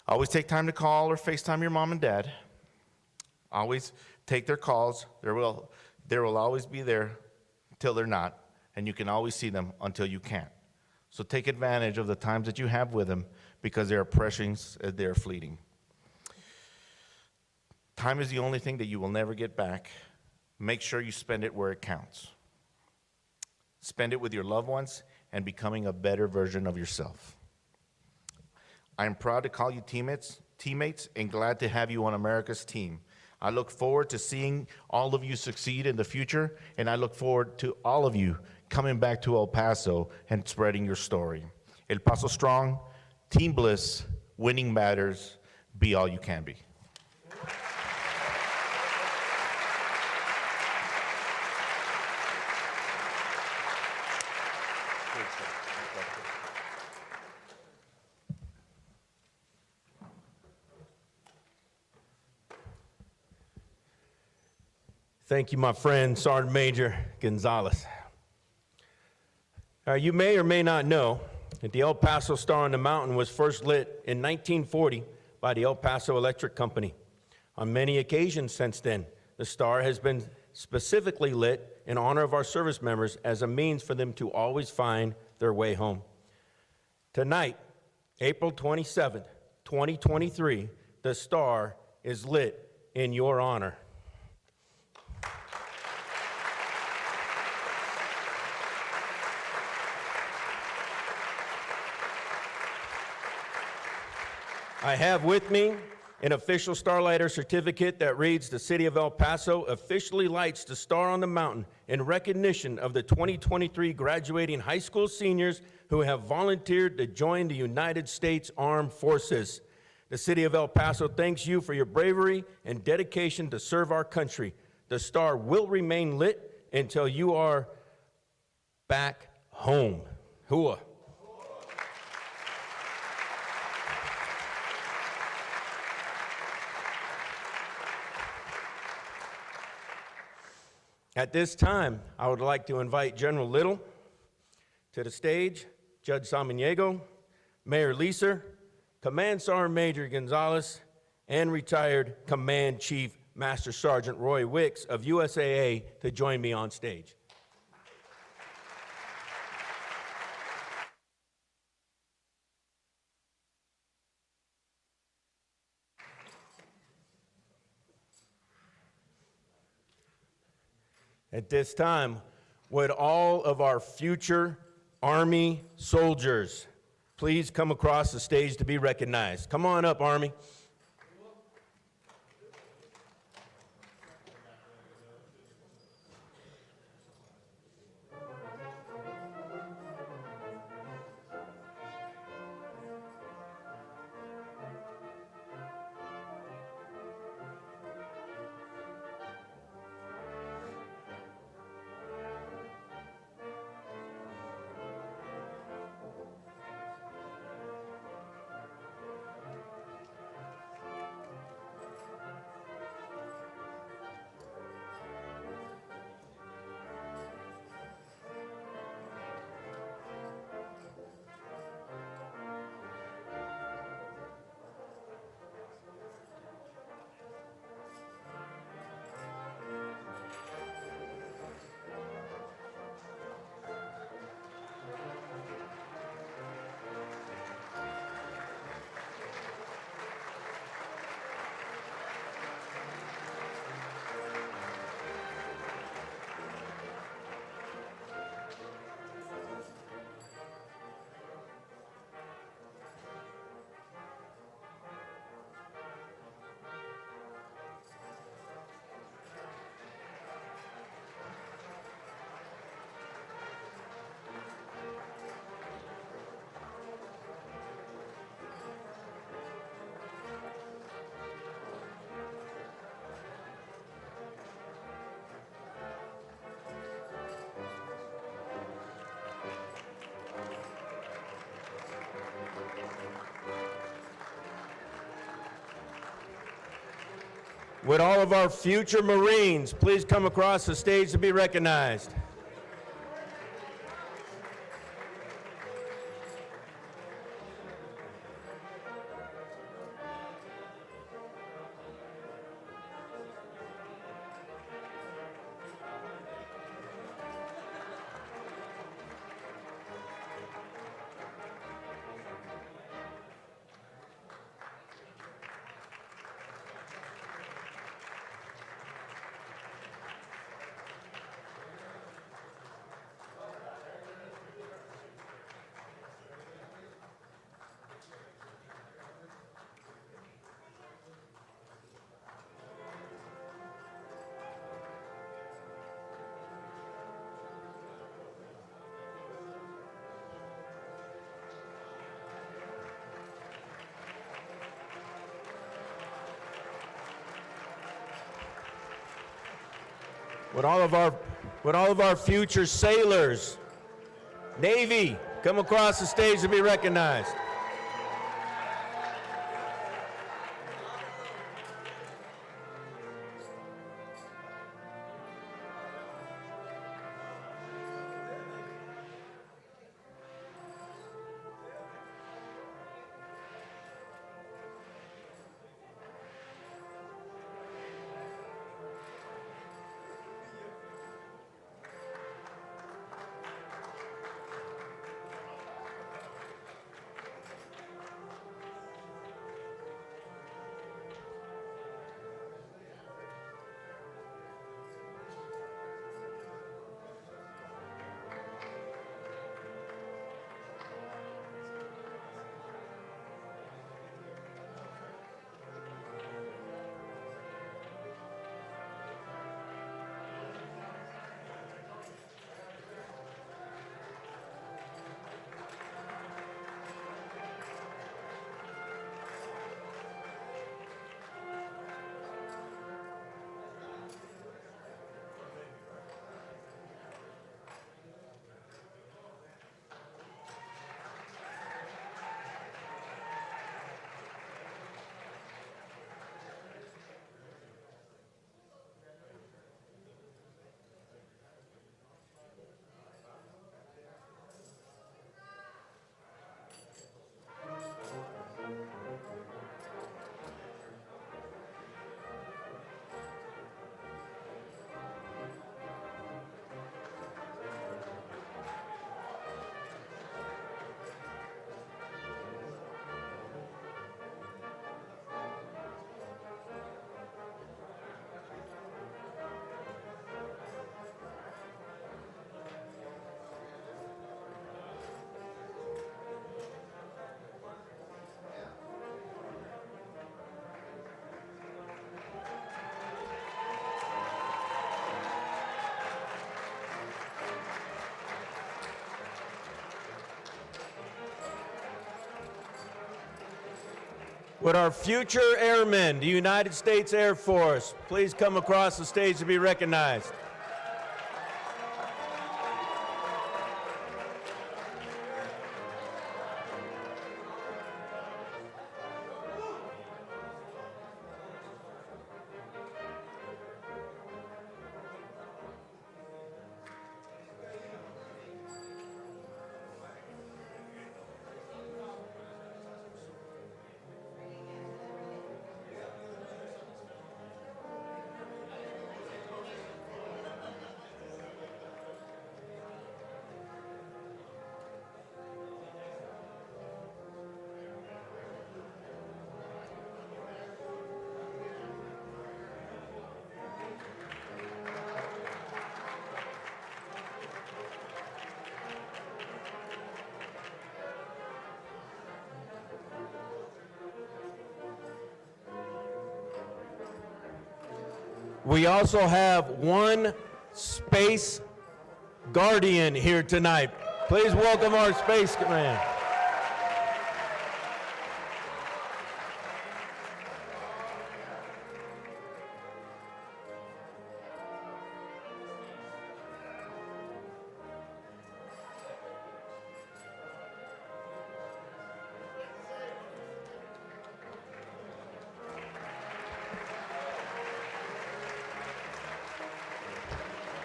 Always take time to call or FaceTime your mom and dad. Always take their calls. They will always be there till they're not, and you can always see them until you can't. So take advantage of the times that you have with them, because they are precious, they are fleeting. Time is the only thing that you will never get back. Make sure you spend it where it counts. Spend it with your loved ones and becoming a better version of yourself. I am proud to call you teammates, and glad to have you on America's team. I look forward to seeing all of you succeed in the future, and I look forward to all of you coming back to El Paso and spreading your story. El Paso strong, team bliss, winning matters, be all you can be. Thank you, my friend, Sergeant Major Gonzalez. You may or may not know that the El Paso Star on the Mountain was first lit in 1940 by the El Paso Electric Company. On many occasions since then, the star has been specifically lit in honor of our service members as a means for them to always find their way home. Tonight, April 27th, 2023, the star is lit in your honor. I have with me an official Starlighter certificate that reads, "The City of El Paso officially lights the Star on the Mountain in recognition of the 2023 graduating high school seniors who have volunteered to join the United States Armed Forces. The City of El Paso thanks you for your bravery and dedication to serve our country. The Star will remain lit until you are back home." Hua. At this time, I would like to invite General Little to the stage, Judge Samaniego, Mayor Leeser, Command Sergeant Major Gonzalez, and retired Command Chief Master Sergeant Roy Wicks of USAA to join me on stage. At this time, would all of our future Army soldiers please come across the stage to be recognized? Come on up, Army. Would all of our future Marines please come across the stage to be recognized? Would all of our future sailors, Navy, come across the stage to be recognized? Would our future airmen, the United States Air Force, please come across the stage to be recognized? We also have one Space Guardian here tonight. Please welcome our Space Command.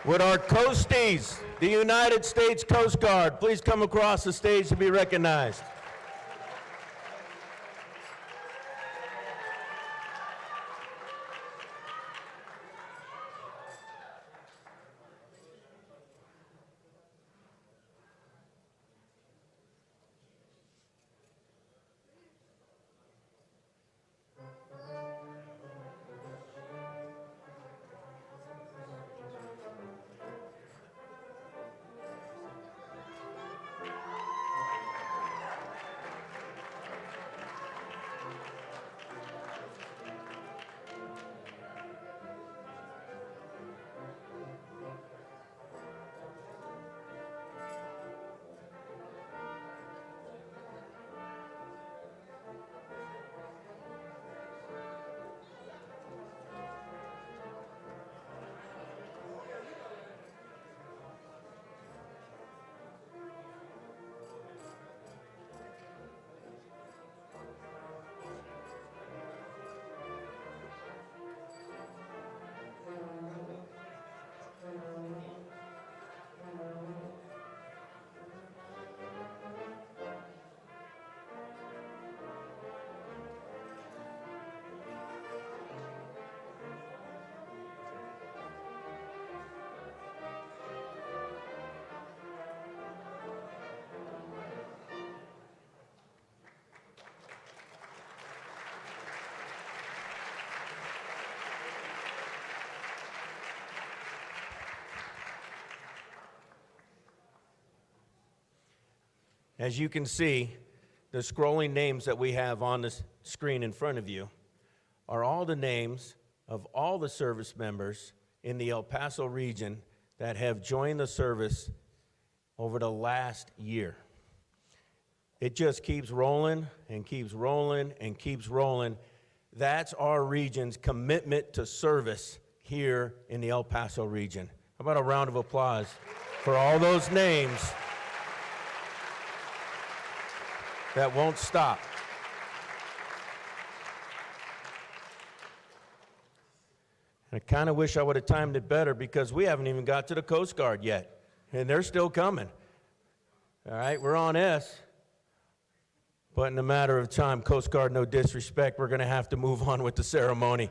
Would our Coasties, the United States Coast Guard, please come across the stage to be recognized? As you can see, the scrolling names that we have on the screen in front of you are all the names of all the service members in the El Paso region that have joined the service over the last year. It just keeps rolling and keeps rolling and keeps rolling. That's our region's commitment to service here in the El Paso region. How about a round of applause for all those names that won't stop. I kind of wish I would have timed it better because we haven't even got to the Coast Guard yet, and they're still coming. All right, we're on S, but in a matter of time, Coast Guard, no disrespect, we're going to have to move on with the ceremony.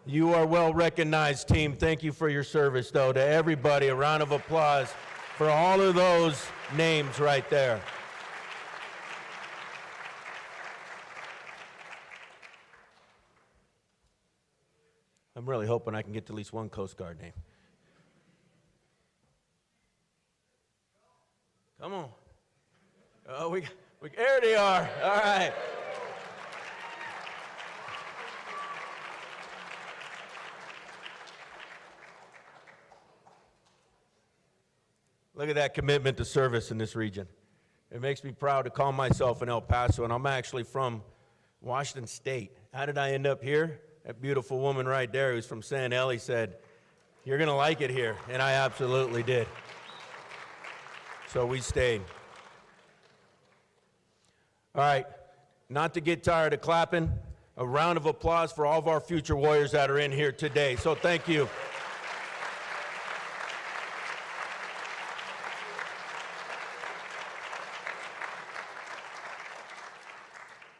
You are well recognized, team. Thank you for your service, though. To everybody, a round of applause for all of those names right there. I'm really hoping I can get to at least one Coast Guard name. Come on. Oh, there they are. All right. Look at that commitment to service in this region. It makes me proud to call myself an El Paso, and I'm actually from Washington State. How did I end up here? That beautiful woman right there who's from San Eli said, "You're going to like it here," and I absolutely did. So we stayed. All right, not to get tired of clapping, a round of applause for all of our future warriors that are in here today. So thank you.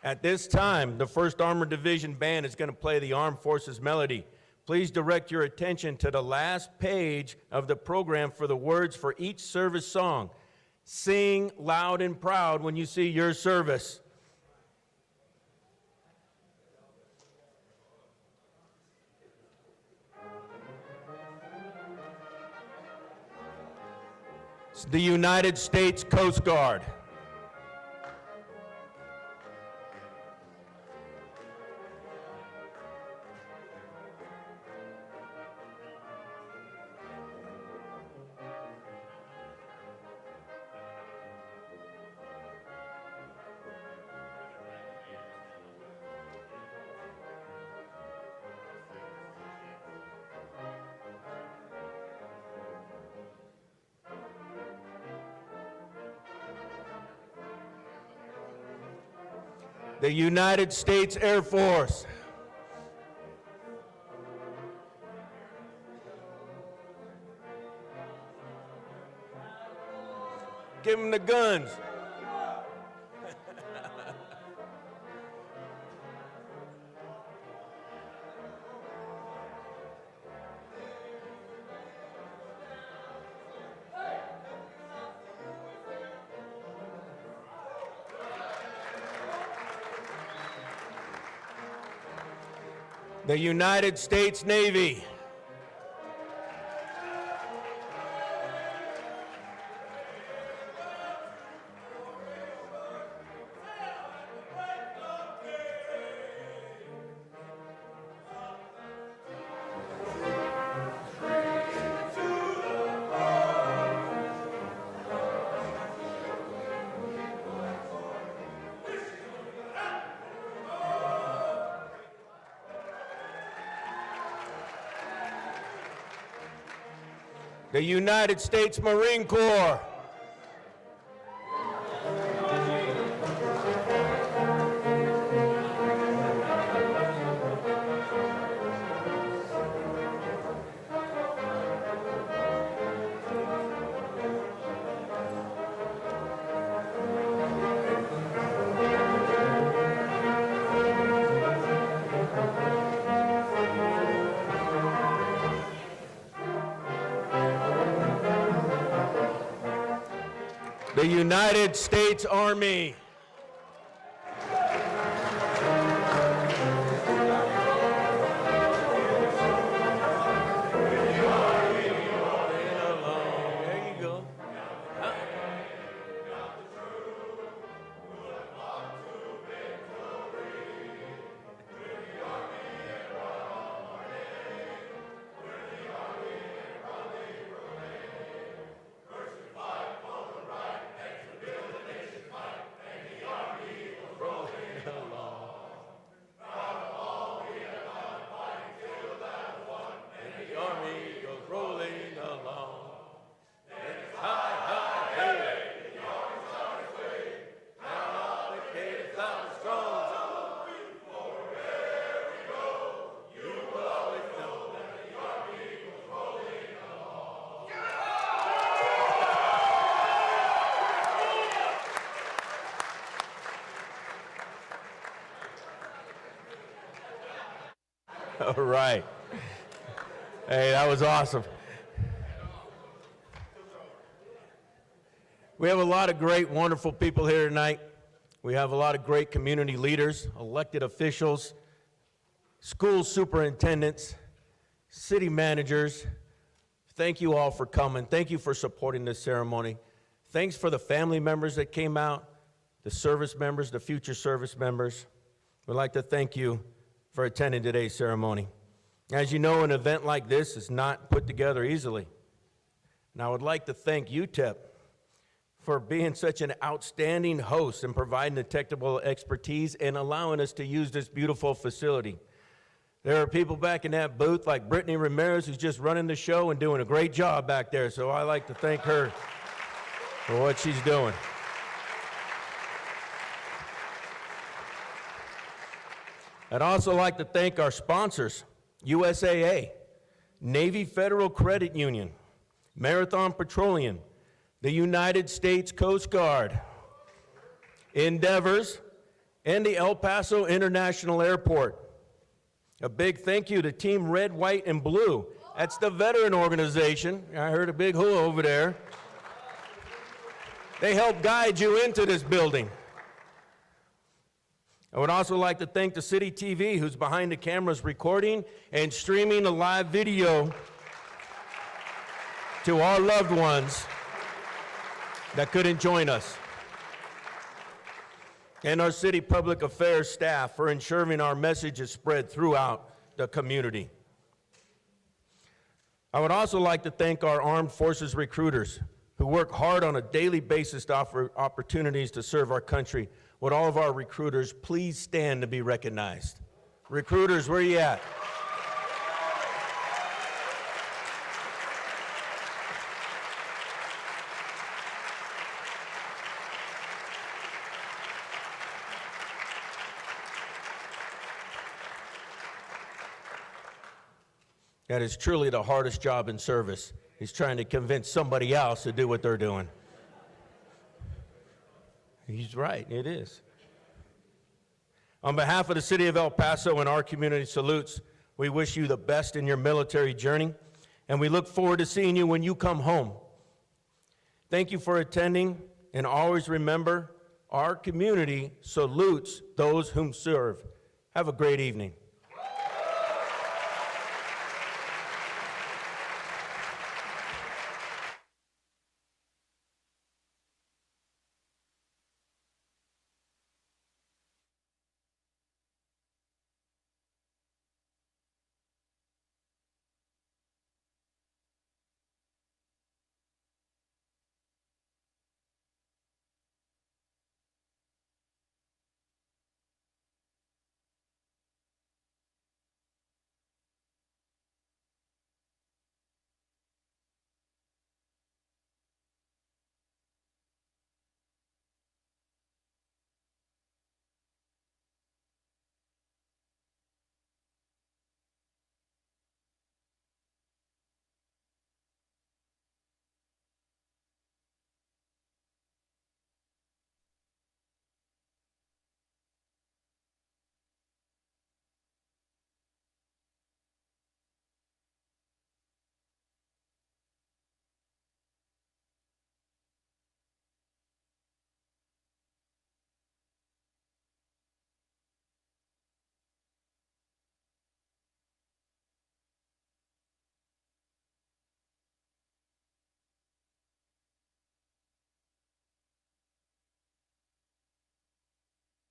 At this time, the 1st Armored Division Band is going to play the Armed Forces Melody. Please direct your attention to the last page of the program for the words for each service song. Sing loud and proud when you see your service. It's the United States Coast Guard. The United States Air Force. Give them the guns. The United States Navy. The United States Marine Corps. The United States Army. There you go. All right. Hey, that was awesome. We have a lot of great, wonderful people here tonight. We have a lot of great community leaders, elected officials, school superintendents, city managers. Thank you all for coming. Thank you for supporting this ceremony. Thanks for the family members that came out, the service members, the future service members. We'd like to thank you for attending today's ceremony. As you know, an event like this is not put together easily. And I would like to thank UTEP for being such an outstanding host and providing the technical expertise and allowing us to use this beautiful facility. There are people back in that booth like Brittany Ramirez, who's just running the show and doing a great job back there, so I'd like to thank her for what she's doing. I'd also like to thank our sponsors, USAA, Navy Federal Credit Union, Marathon Petroleum, the United States Coast Guard, Endeavors, and the El Paso International Airport. A big thank you to Team Red, White, and Blue. That's the veteran organization. I heard a big hoo over there. They helped guide you into this building. I would also like to thank the City TV, who's behind the cameras recording and streaming a live video to our loved ones that couldn't join us. And our city public affairs staff for ensuring our message is spread throughout the community. I would also like to thank our armed forces recruiters who work hard on a daily basis to offer opportunities to serve our country. Would all of our recruiters please stand to be recognized? Recruiters, where are you at? That is truly the hardest job in service, is trying to convince somebody else to do what they're doing. He's right, it is. On behalf of the city of El Paso and our community salutes, we wish you the best in your military journey, and we look forward to seeing you when you come home. Thank you for attending, and always remember, our community salutes those whom serve. Have a great evening.